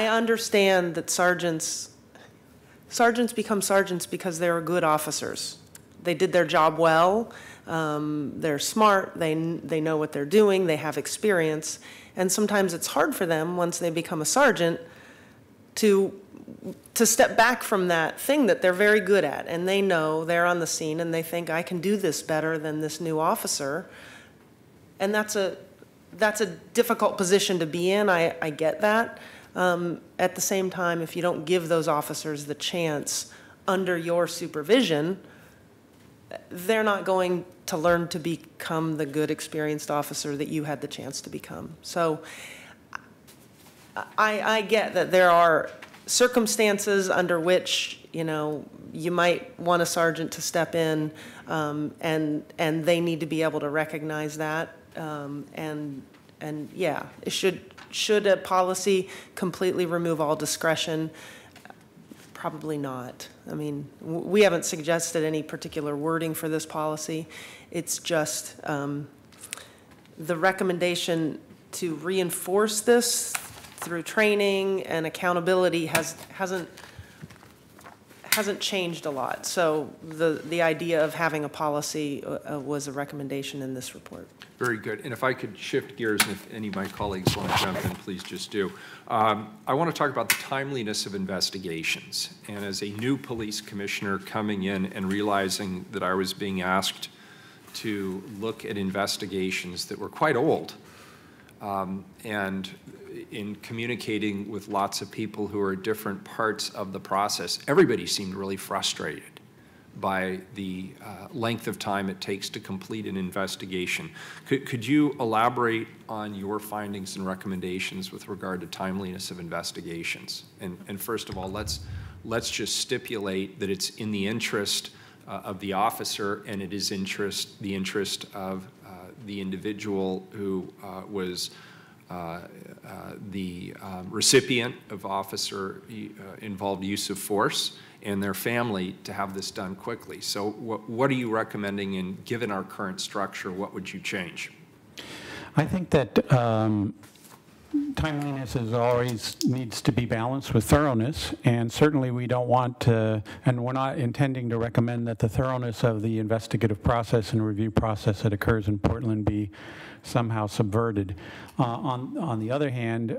understand that sergeants become sergeants because they're good officers. They did their job well. They're smart. They know what they're doing. They have experience. And sometimes it's hard for them once they become a sergeant to step back from that thing that they're very good at. And they know they're on the scene and they think, I can do this better than this new officer. And that's a difficult position to be in. I get that. At the same time, if you don't give those officers the chance under your supervision, they're not going to learn to become the good, experienced officer that you had the chance to become. So I get that there are circumstances under which, you know, you might want a sergeant to step in, and they need to be able to recognize that. And yeah, it should a policy completely remove all discretion? Probably not. I mean, we haven't suggested any particular wording for this policy. It's just the recommendation to reinforce this through training and accountability hasn't changed a lot. So the idea of having a policy was a recommendation in this report. Very good. And if I could shift gears, and if any of my colleagues want to jump in, please just do. I want to talk about the timeliness of investigations. And as a new police commissioner coming in and realizing that I was being asked to look at investigations that were quite old, and in communicating with lots of people who are at different parts of the process, everybody seemed really frustrated by the length of time it takes to complete an investigation. Could you elaborate on your findings and recommendations with regard to timeliness of investigations? And first of all, let's just stipulate that it's in the interest of the officer, and it is the interest of the individual who was the recipient of officer-involved use of force and their family to have this done quickly. So what are you recommending, and given our current structure, what would you change? I think that timeliness is always needs to be balanced with thoroughness, and certainly we don't want to, and we're not intending to recommend that the thoroughness of the investigative process and review process that occurs in Portland be somehow subverted. On the other hand,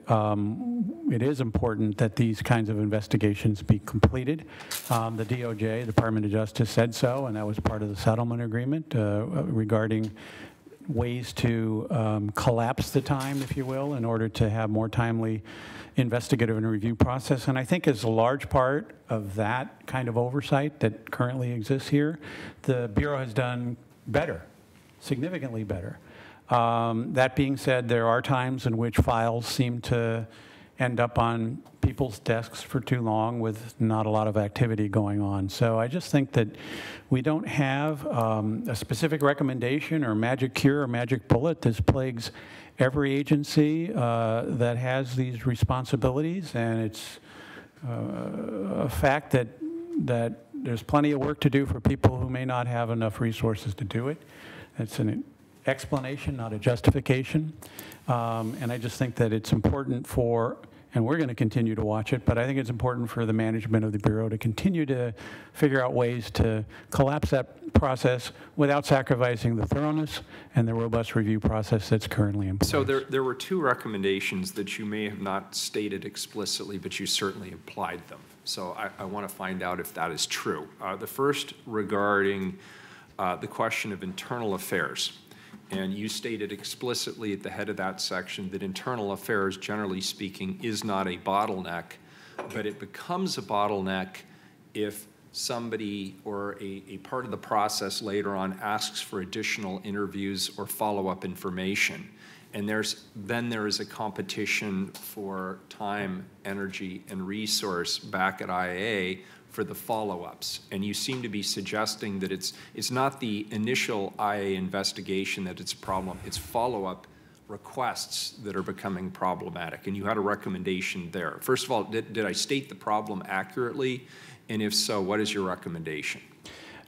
it is important that these kinds of investigations be completed. The DOJ, Department of Justice, said so, and that was part of the settlement agreement regarding ways to collapse the time, if you will, in order to have more timely investigative and review process. And I think as a large part of that kind of oversight that currently exists here, the Bureau has done better, significantly better. That being said, there are times in which files seem to end up on people's desks for too long with not a lot of activity going on. So I just think that we don't have a specific recommendation or magic cure or magic bullet. This plagues every agency that has these responsibilities, and it's a fact that there's plenty of work to do for people who may not have enough resources to do it. It's an explanation, not a justification. And I just think that it's important for, and we're going to continue to watch it, but I think it's important for the management of the Bureau to continue to figure out ways to collapse that process without sacrificing the thoroughness and the robust review process that's currently in place. So there were two recommendations that you may have not stated explicitly, but you certainly implied them. So I want to find out if that is true. The first regarding the question of internal affairs. And you stated explicitly at the head of that section that internal affairs, generally speaking, is not a bottleneck, but it becomes a bottleneck if somebody or a part of the process later on asks for additional interviews or follow-up information. And then there is a competition for time, energy, and resource back at IA for the follow-ups. And you seem to be suggesting that it's not the initial IA investigation that it's a problem, it's follow-up requests that are becoming problematic. And you had a recommendation there. First of all, did I state the problem accurately? And if so, what is your recommendation?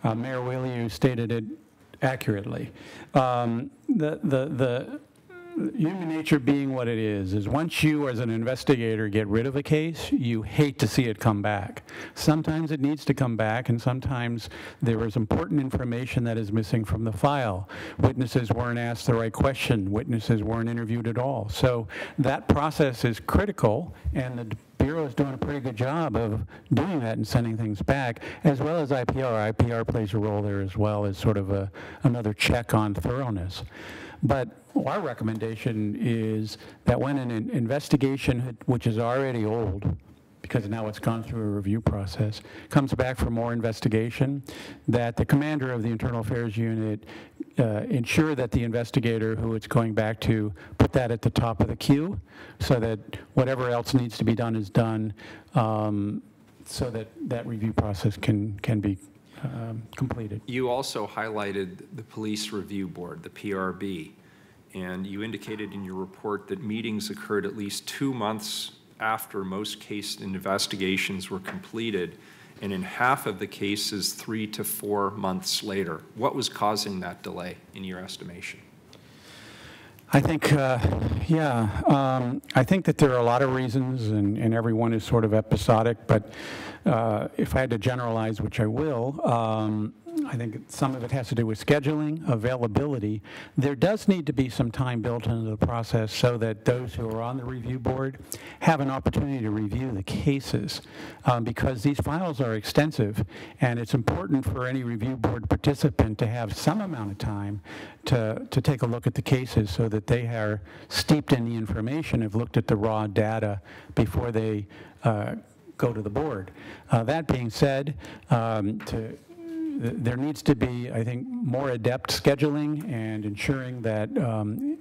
Mayor Whaley, you stated it accurately. Human nature being what it is once you as an investigator get rid of a case, you hate to see it come back. Sometimes it needs to come back, and sometimes there is important information that is missing from the file. Witnesses weren't asked the right question. Witnesses weren't interviewed at all. So that process is critical, and the Bureau is doing a pretty good job of doing that and sending things back, as well as IPR. IPR plays a role there as well as sort of another check on thoroughness. But our recommendation is that when an investigation, which is already old, because now it's gone through a review process, comes back for more investigation, that the commander of the Internal Affairs Unit ensure that the investigator who it's going back to put that at the top of the queue so that whatever else needs to be done is done, so that that review process can be completed. You also highlighted the Police Review Board, the PRB, and you indicated in your report that meetings occurred at least 2 months after most case investigations were completed, and in half of the cases 3 to 4 months later. What was causing that delay in your estimation? I think, I think that there are a lot of reasons, and every one is sort of episodic, but if I had to generalize, which I will, I think some of it has to do with scheduling, availability. There does need to be some time built into the process so that those who are on the review board have an opportunity to review the cases, because these files are extensive, and it's important for any review board participant to have some amount of time to take a look at the cases so that they are steeped in the information, have looked at the raw data before they go to the board. That being said, there needs to be, I think, more adept scheduling and ensuring that,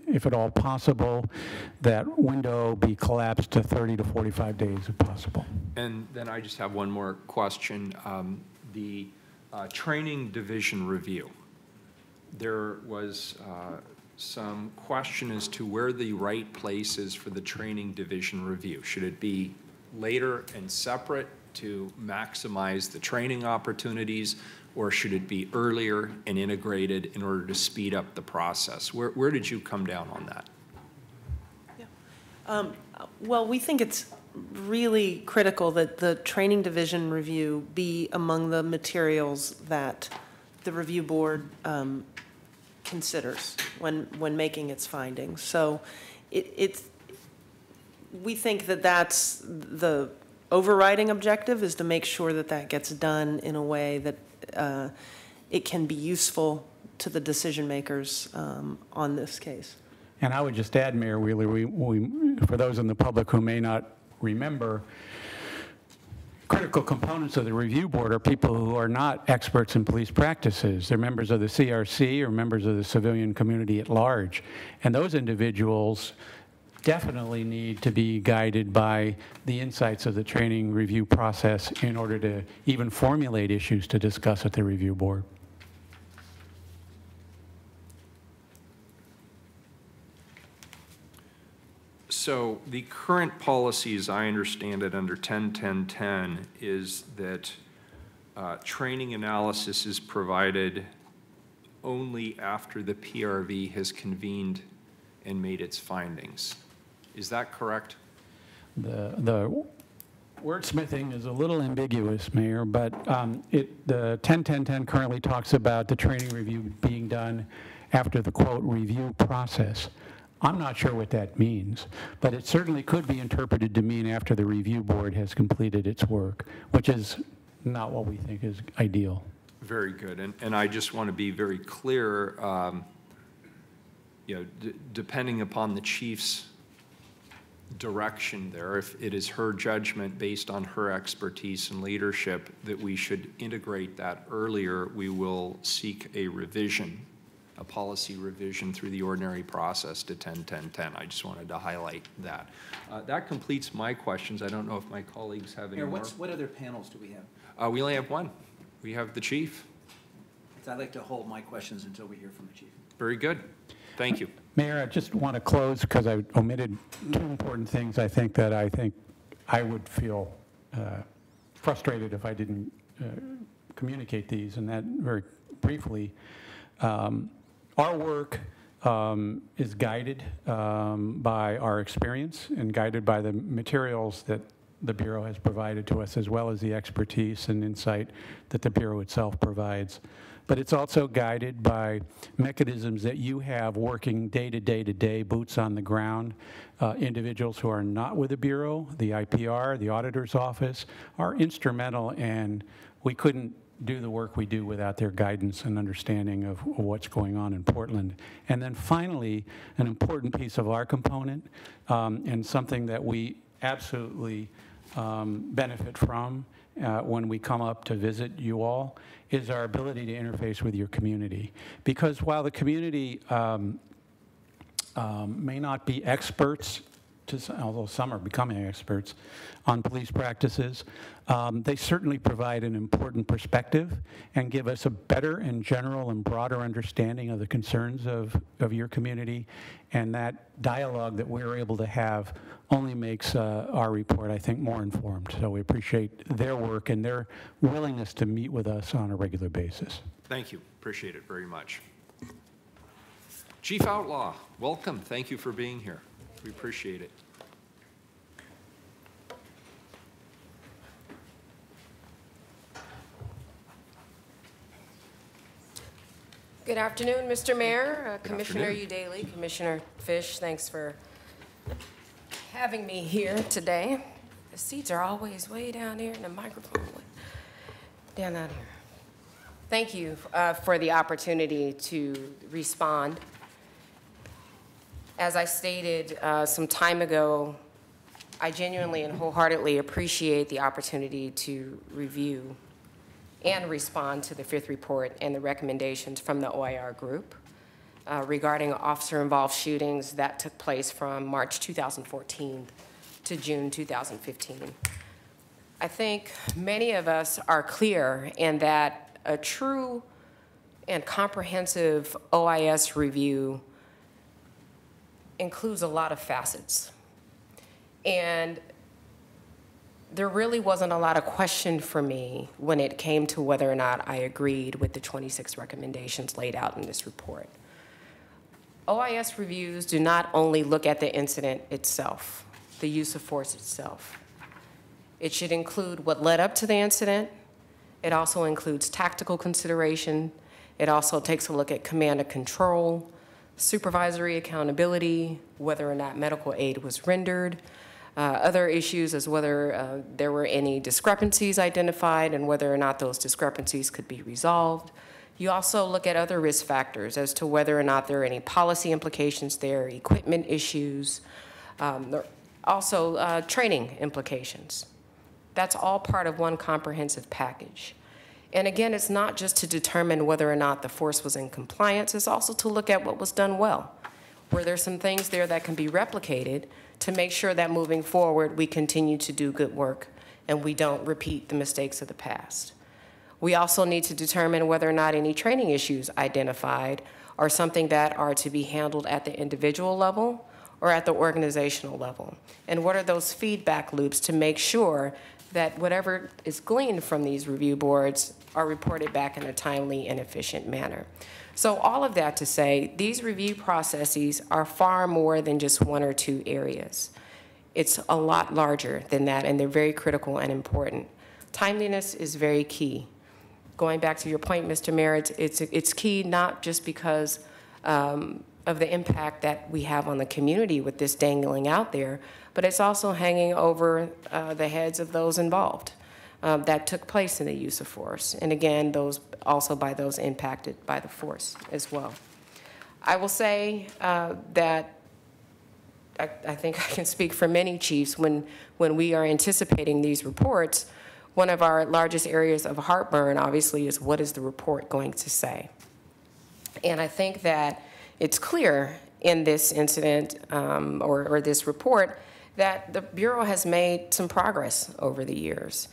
if at all possible, that window be collapsed to 30 to 45 days if possible. And then I just have one more question. The training division review. There was some question as to where the right place is for the training division review. Should it be later and separate to maximize the training opportunities, or should it be earlier and integrated in order to speed up the process? Where did you come down on that? Well, we think it's really critical that the training division review be among the materials that the review board considers when making its findings. So we think that that's the overriding objective, is to make sure that that gets done in a way that it can be useful to the decision makers on this case. And I would just add, Mayor Wheeler, for those in the public who may not remember, critical components of the review board are people who are not experts in police practices. They're members of the CRC or members of the civilian community at large. And those individuals definitely need to be guided by the insights of the training review process in order to even formulate issues to discuss at the review board. So the current policy, as I understand it, under 10.10.10, is that training analysis is provided only after the PRV has convened and made its findings. Is that correct? The wordsmithing is a little ambiguous, Mayor, but the 10.10.10 currently talks about the training review being done after the, quote, review process. I'm not sure what that means, but it certainly could be interpreted to mean after the review board has completed its work, which is not what we think is ideal. Very good. And I just want to be very clear, depending upon the chief's direction there, if it is her judgment based on her expertise and leadership that we should integrate that earlier, we will seek a revision, a policy revision through the ordinary process to 10.10.10. I just wanted to highlight that. That completes my questions. I don't know if my colleagues have any Mayor, more. what other panels do we have? We only have one. We have the chief. I'd like to hold my questions until we hear from the chief. Very good. Thank you. Mayor, I just want to close because I omitted two important things I think I would feel frustrated if I didn't communicate these, and that very briefly. Our work is guided by our experience and guided by the materials that the Bureau has provided to us, as well as the expertise and insight that the Bureau itself provides. But it's also guided by mechanisms that you have working day to day, boots on the ground. Individuals who are not with the Bureau, the IPR, the Auditor's Office, are instrumental, and we couldn't do the work we do without their guidance and understanding of what's going on in Portland. And then finally, an important piece of our component, and something that we absolutely benefit from when we come up to visit you all, is our ability to interface with your community. Because while the community may not be experts, although some are becoming experts on police practices, they certainly provide an important perspective and give us a better and general and broader understanding of the concerns of your community. And that dialogue that we're able to have only makes our report, I think, more informed. So we appreciate their work and their willingness to meet with us on a regular basis. Thank you. Appreciate it very much. Chief Outlaw, welcome. Thank you for being here. We appreciate it. Good afternoon, Mr. Mayor, Commissioner Udaley, Commissioner Fish. Thanks for having me here today. The seats are always way down here and the microphone down here. Thank you for the opportunity to respond. As I stated some time ago, I genuinely and wholeheartedly appreciate the opportunity to review and respond to the fifth report and the recommendations from the OIR group regarding officer-involved shootings that took place from March 2014 to June 2015. I think many of us are clear in that a true and comprehensive OIS review includes a lot of facets. And there really wasn't a lot of question for me when it came to whether or not I agreed with the 26 recommendations laid out in this report. OIS reviews do not only look at the incident itself, the use of force itself. It should include what led up to the incident. It also includes tactical consideration. It also takes a look at command and control, supervisory accountability, whether or not medical aid was rendered, other issues as whether there were any discrepancies identified and whether or not those discrepancies could be resolved. You also look at other risk factors as to whether or not there are any policy implications there, equipment issues, also training implications. That's all part of one comprehensive package. And again, it's not just to determine whether or not the force was in compliance, it's also to look at what was done well. Were there some things there that can be replicated to make sure that moving forward, we continue to do good work and we don't repeat the mistakes of the past. We also need to determine whether or not any training issues identified are something that are to be handled at the individual level or at the organizational level. And what are those feedback loops to make sure that whatever is gleaned from these review boards are reported back in a timely and efficient manner. So all of that to say, these review processes are far more than just one or two areas. It's a lot larger than that, and they're very critical and important. Timeliness is very key. Going back to your point, Mr. Mayor, it's key not just because of the impact that we have on the community with this dangling out there, but it's also hanging over the heads of those involved that took place in the use of force. And again, those also by those impacted by the force as well. I will say that I think I can speak for many chiefs when we are anticipating these reports, one of our largest areas of heartburn obviously is what is the report going to say? And I think that it's clear in this incident or this report that the Bureau has made some progress over the years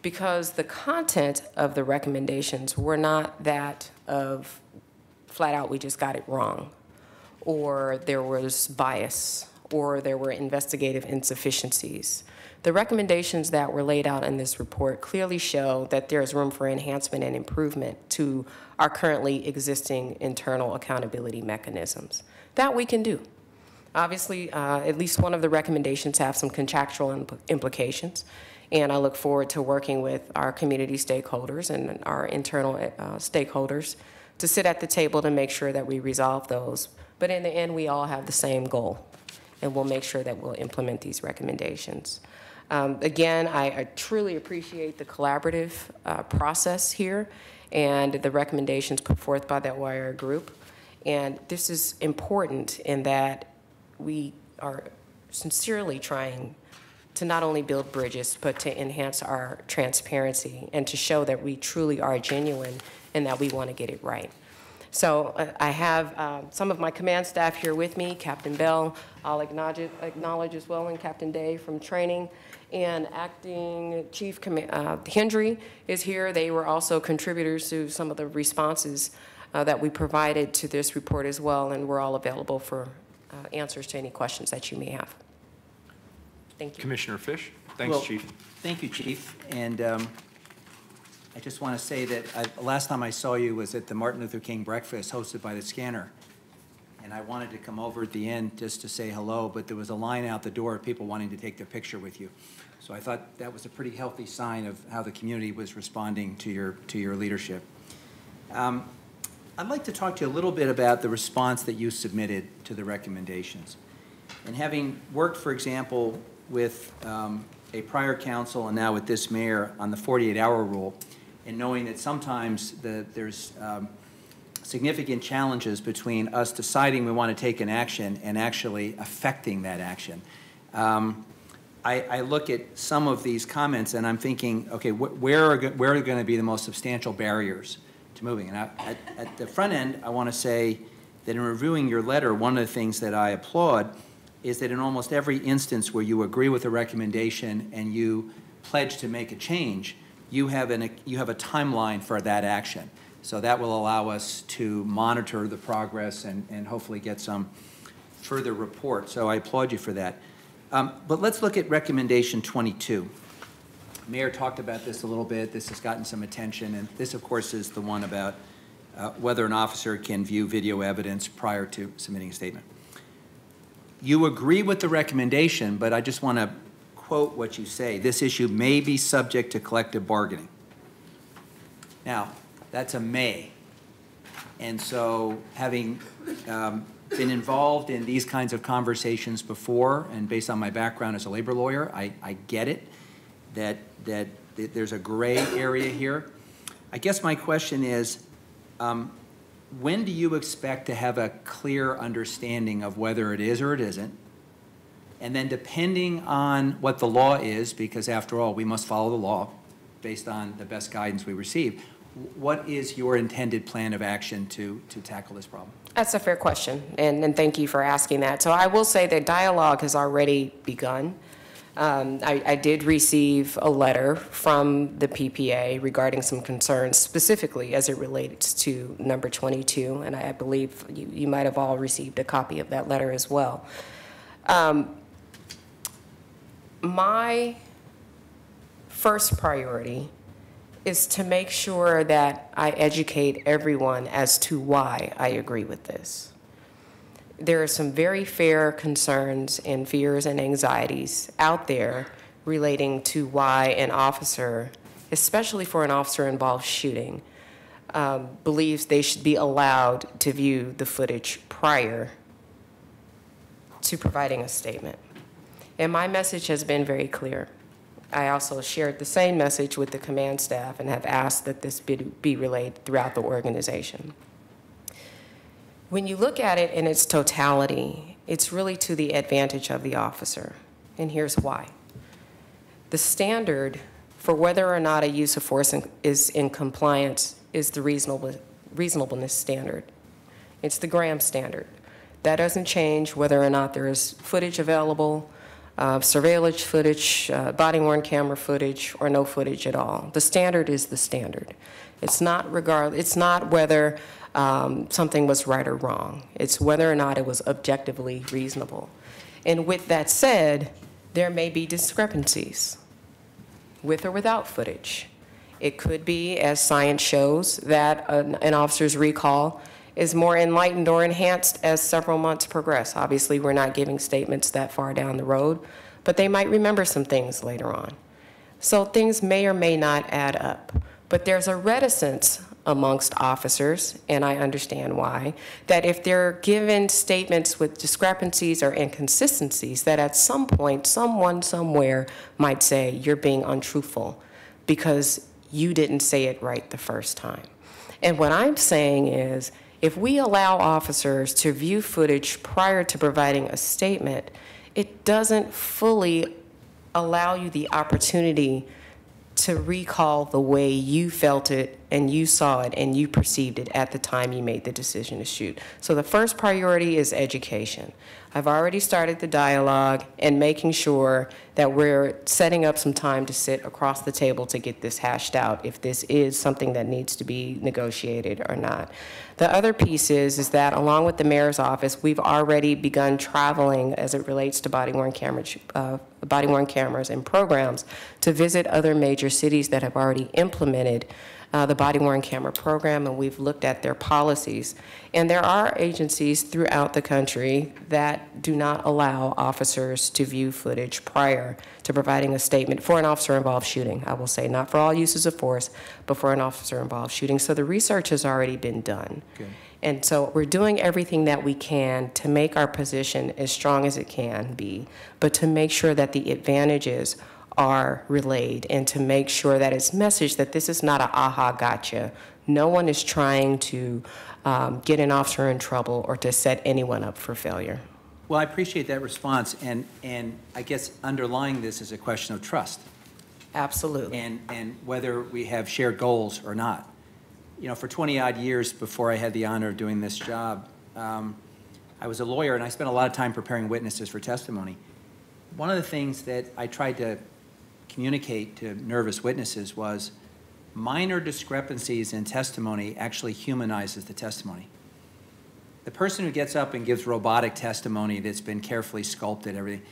because the content of the recommendations were not that of flat out we just got it wrong, or there was bias, or there were investigative insufficiencies. The recommendations that were laid out in this report clearly show that there is room for enhancement and improvement to our currently existing internal accountability mechanisms. That we can do. Obviously, at least one of the recommendations have some contractual implications, and I look forward to working with our community stakeholders and our internal stakeholders to sit at the table to make sure that we resolve those. But in the end, we all have the same goal, and we'll make sure that we'll implement these recommendations. Again, I truly appreciate the collaborative process here and the recommendations put forth by the OIR group. And this is important in that we are sincerely trying to not only build bridges, but to enhance our transparency and to show that we truly are genuine and that we want to get it right. So I have some of my command staff here with me, Captain Bell, I'll acknowledge as well, and Captain Day from training, and Acting Chief Hendry is here. They were also contributors to some of the responses that we provided to this report as well, and we're all available for answers to any questions that you may have. Thank you. Commissioner Fish. Thanks, Chief. Thank you, Chief. And I just want to say that last time I saw you was at the Martin Luther King breakfast hosted by the Scanner. And I wanted to come over at the end just to say hello, but there was a line out the door of people wanting to take their picture with you. So I thought that was a pretty healthy sign of how the community was responding to your leadership. I'd like to talk to you a little bit about the response that you submitted to the recommendations. And having worked, for example, with a prior council and now with this mayor on the 48-hour rule, and knowing that sometimes there's significant challenges between us deciding we want to take an action and actually affecting that action. I look at some of these comments and I'm thinking, okay, where are going to be the most substantial barriers to moving? And at the front end, I want to say that in reviewing your letter, one of the things that I applaud is that in almost every instance where you agree with a recommendation and you pledge to make a change, you have a timeline for that action. So that will allow us to monitor the progress and hopefully get some further report. So I applaud you for that. But let's look at recommendation 22. Mayor talked about this a little bit. This has gotten some attention. And this, of course, is the one about whether an officer can view video evidence prior to submitting a statement. You agree with the recommendation, but I just want to quote what you say. This issue may be subject to collective bargaining. Now, that's a may. And so having been involved in these kinds of conversations before, and based on my background as a labor lawyer, I get it, that there's a gray area here. I guess my question is, when do you expect to have a clear understanding of whether it is or it isn't? And then depending on what the law is, because after all, we must follow the law based on the best guidance we receive, what is your intended plan of action to tackle this problem? That's a fair question, and thank you for asking that. So I will say that dialogue has already begun. I did receive a letter from the PPA regarding some concerns specifically as it relates to number 22, and I believe you might have all received a copy of that letter as well. My first priority is to make sure that I educate everyone as to why I agree with this. There are some very fair concerns and fears and anxieties out there relating to why an officer, especially for an officer-involved shooting, believes they should be allowed to view the footage prior to providing a statement. And my message has been very clear. I also shared the same message with the command staff and have asked that this be relayed throughout the organization. When you look at it in its totality, it's really to the advantage of the officer, and here's why. The standard for whether or not a use of force is in compliance is the reasonableness standard. It's the Graham standard. That doesn't change whether or not there is footage available, surveillance footage, body-worn camera footage, or no footage at all. The standard is the standard. It's not whether something was right or wrong. It's whether or not it was objectively reasonable. And with that said, there may be discrepancies with or without footage. It could be, as science shows, that an officer's recall is more enlightened or enhanced as several months progress. Obviously, we're not giving statements that far down the road, but they might remember some things later on. So things may or may not add up. But there's a reticence amongst officers, and I understand why, that if they're given statements with discrepancies or inconsistencies, that at some point, someone somewhere might say, you're being untruthful because you didn't say it right the first time. And what I'm saying is, if we allow officers to view footage prior to providing a statement, it doesn't fully allow you the opportunity to recall the way you felt it and you saw it and you perceived it at the time you made the decision to shoot. So the first priority is education. I've already started the dialogue and making sure that we're setting up some time to sit across the table to get this hashed out, if this is something that needs to be negotiated or not. The other piece is that along with the mayor's office, we've already begun traveling as it relates to body-worn cameras and programs to visit other major cities that have already implemented the body-worn camera program, and we've looked at their policies. And there are agencies throughout the country that do not allow officers to view footage prior to providing a statement for an officer-involved shooting. I will say not for all uses of force, but for an officer-involved shooting. So the research has already been done. Good. And so we're doing everything that we can to make our position as strong as it can be, but to make sure that the advantages are relayed and to make sure that it's messaged that this is not a aha gotcha. No one is trying to get an officer in trouble or to set anyone up for failure. Well, I appreciate that response, and I guess underlying this is a question of trust. Absolutely. And whether we have shared goals or not. You know, for 20-odd years before I had the honor of doing this job, I was a lawyer, and I spent a lot of time preparing witnesses for testimony. One of the things that I tried to communicate to nervous witnesses was minor discrepancies in testimony actually humanizes the testimony. The person who gets up and gives robotic testimony that's been carefully sculpted, everything,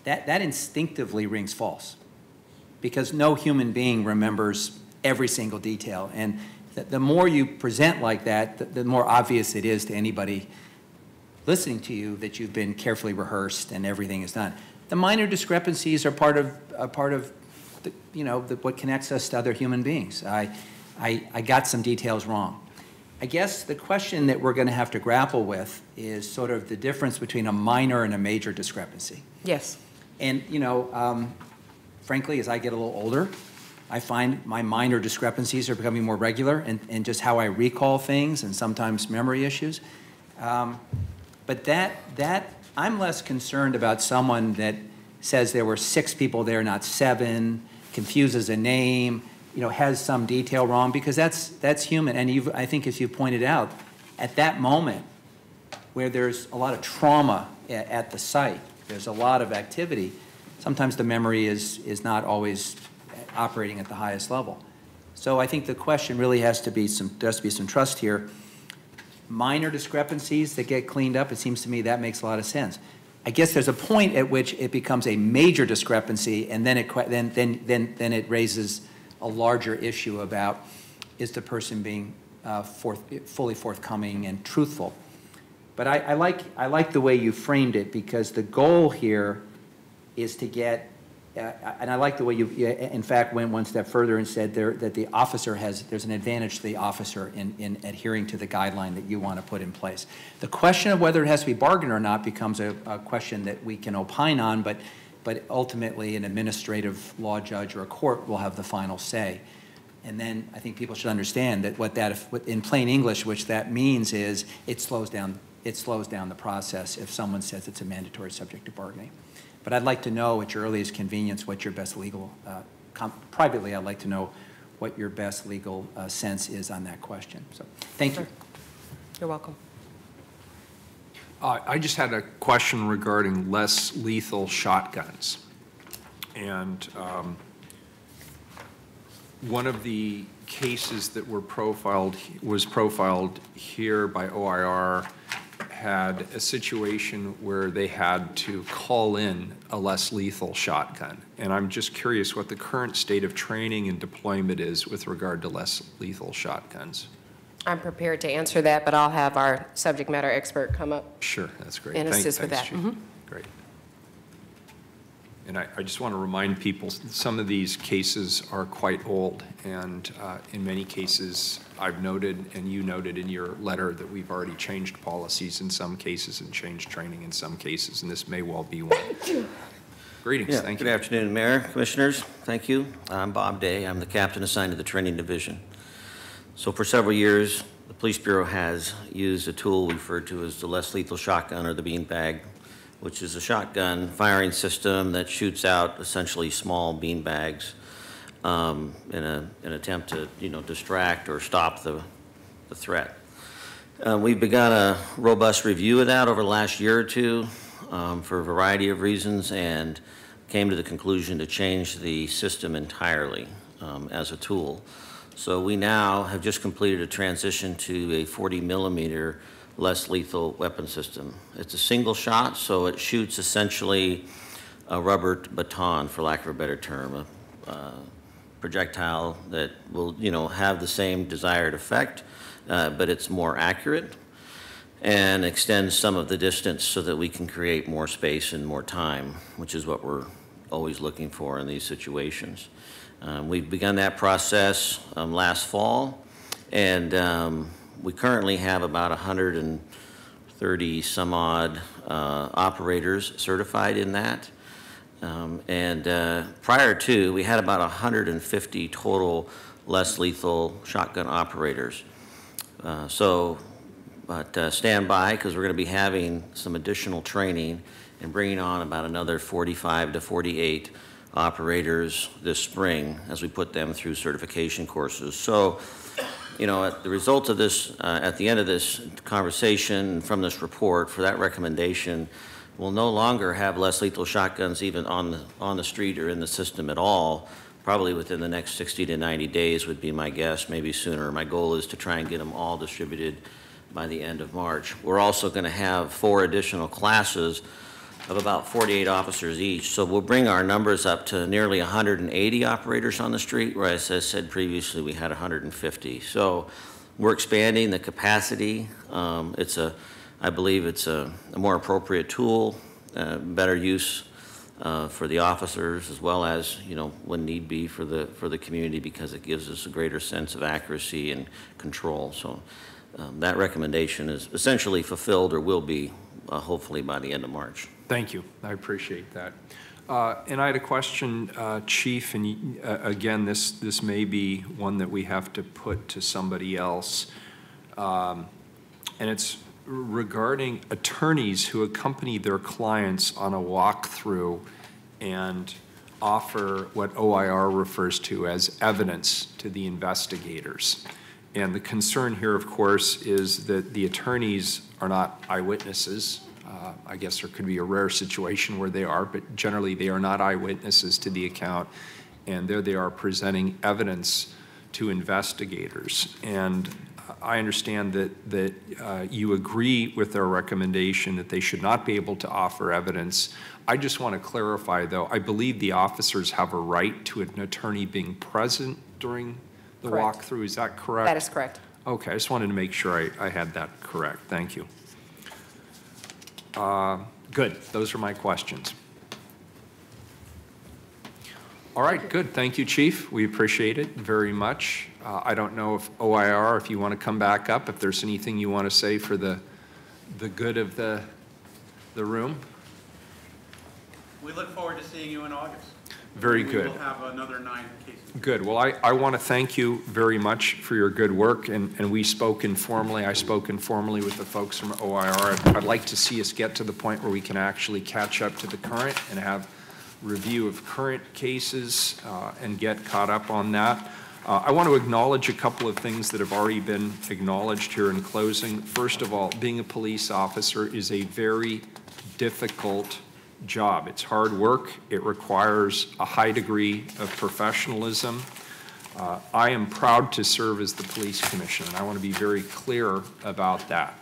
that instinctively rings false, because no human being remembers every single detail. And the more you present like that, the more obvious it is to anybody listening to you that you've been carefully rehearsed and everything is done. The minor discrepancies are part of the, what connects us to other human beings. I got some details wrong. I guess the question that we're going to have to grapple with is sort of the difference between a minor and a major discrepancy. Yes. And, frankly, as I get a little older, I find my minor discrepancies are becoming more regular in just how I recall things and sometimes memory issues. But I'm less concerned about someone that says there were 6 people there, not 7, confuses a name, has some detail wrong, because that's human. And I think, as you pointed out, at that moment where there's a lot of trauma at the site, there's a lot of activity, sometimes the memory is not always operating at the highest level. So I think the question really has to be some trust here. Minor discrepancies that get cleaned up, it seems to me that makes a lot of sense. I guess there's a point at which it becomes a major discrepancy, and then it raises a larger issue about, is the person being fully forthcoming and truthful. But I like the way you framed it, because the goal here is to get, and I like the way you, in fact, went one step further and said that the officer there's an advantage to the officer in adhering to the guideline that you want to put in place. The question of whether it has to be bargained or not becomes a question that we can opine on, but ultimately an administrative law judge or a court will have the final say. And then I think people should understand that what in plain English, which that means is it slows down the process if someone says it's a mandatory subject to bargaining. But I'd like to know at your earliest convenience what your best legal, privately I'd like to know what your best legal sense is on that question. So thank you. You're welcome. I just had a question regarding less lethal shotguns. And one of the cases that was profiled here by OIR had a situation where they had to call in a less lethal shotgun. And I'm just curious what the current state of training and deployment is with regard to less lethal shotguns. I'm prepared to answer that, but I'll have our subject matter expert come up. Sure, that's great. And assist with Thanks, that. Chief. Mhm. Great. And I just want to remind people, some of these cases are quite old, and in many cases, I've noted, and you noted in your letter, that we've already changed policies in some cases and changed training in some cases, and this may well be one. Greetings, thank you. Good afternoon, Mayor, Commissioners. Thank you. I'm Bob Day. I'm the captain assigned to the Training Division. So for several years, the Police Bureau has used a tool we refer to as the less lethal shotgun, or the beanbag, which is a shotgun firing system that shoots out essentially small beanbags in an attempt to, distract or stop the threat. We've begun a robust review of that over the last year or two for a variety of reasons, and came to the conclusion to change the system entirely as a tool. So we now have just completed a transition to a 40 millimeter less lethal weapon system. It's a single shot, so it shoots essentially a rubber baton, for lack of a better term, a projectile that will, have the same desired effect, but it's more accurate and extends some of the distance so that we can create more space and more time, which is what we're always looking for in these situations. We've begun that process last fall, and we currently have about 130 some odd operators certified in that. Prior to, we had about 150 total less lethal shotgun operators. Stand by, because we're going to be having some additional training and bringing on about another 45 to 48 operators this spring as we put them through certification courses. So, at the result of this, at the end of this conversation from this report, for that recommendation, we'll no longer have less lethal shotguns even on the street or in the system at all. Probably within the next 60 to 90 days would be my guess, maybe sooner. My goal is to try and get them all distributed by the end of March. We're also going to have 4 additional classes of about 48 officers each. So we'll bring our numbers up to nearly 180 operators on the street, whereas, as I said previously, we had 150. So we're expanding the capacity. I believe it's a more appropriate tool, better use for the officers, as well as, when need be, for the community, because it gives us a greater sense of accuracy and control. So that recommendation is essentially fulfilled, or will be, hopefully by the end of March. Thank you. I appreciate that. And I had a question, Chief, and again, this may be one that we have to put to somebody else. And it's regarding attorneys who accompany their clients on a walkthrough and offer what OIR refers to as evidence to the investigators. And the concern here, of course, is that the attorneys are not eyewitnesses. I guess there could be a rare situation where they are, but generally they are not eyewitnesses to the account, and there they are presenting evidence to investigators. And I understand that you agree with their recommendation that they should not be able to offer evidence. I just want to clarify, though, I believe the officers have a right to an attorney being present during the Correct. walkthrough. Is that correct? That is correct. Okay, I just wanted to make sure I had that correct. Thank you. Good. Those are my questions. All right, good. Thank you, Chief. We appreciate it very much. I don't know if OIR, if you want to come back up, if there's anything you want to say for the good of the room. We look forward to seeing you in August. Very good. We will have another 9 cases. Good. Well, I want to thank you very much for your good work, and we spoke informally. I spoke informally with the folks from OIR. I'd like to see us get to the point where we can actually catch up to the current and have review of current cases and get caught up on that. I want to acknowledge a couple of things that have already been acknowledged here in closing. First of all, being a police officer is a very difficult job. It's hard work. It requires a high degree of professionalism. I am proud to serve as the police commissioner, and I want to be very clear about that.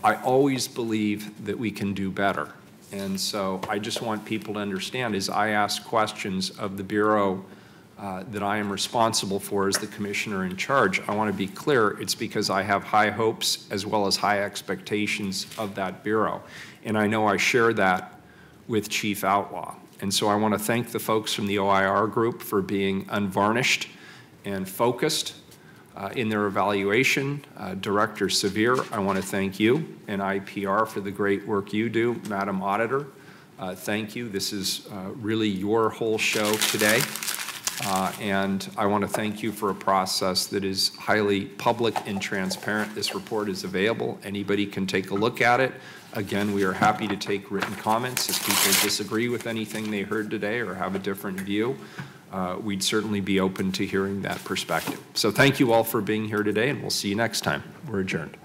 I always believe that we can do better. And so I just want people to understand, as I ask questions of the Bureau that I am responsible for as the commissioner in charge, I want to be clear, it's because I have high hopes as well as high expectations of that Bureau. And I know I share that with Chief Outlaw. And so I want to thank the folks from the OIR group for being unvarnished and focused in their evaluation. Director Severe, I want to thank you and IPR for the great work you do. Madam Auditor, thank you. This is really your whole show today. And I want to thank you for a process that is highly public and transparent. This report is available. Anybody can take a look at it. Again, we are happy to take written comments. If people disagree with anything they heard today or have a different view, we'd certainly be open to hearing that perspective. So thank you all for being here today, and we'll see you next time. We're adjourned.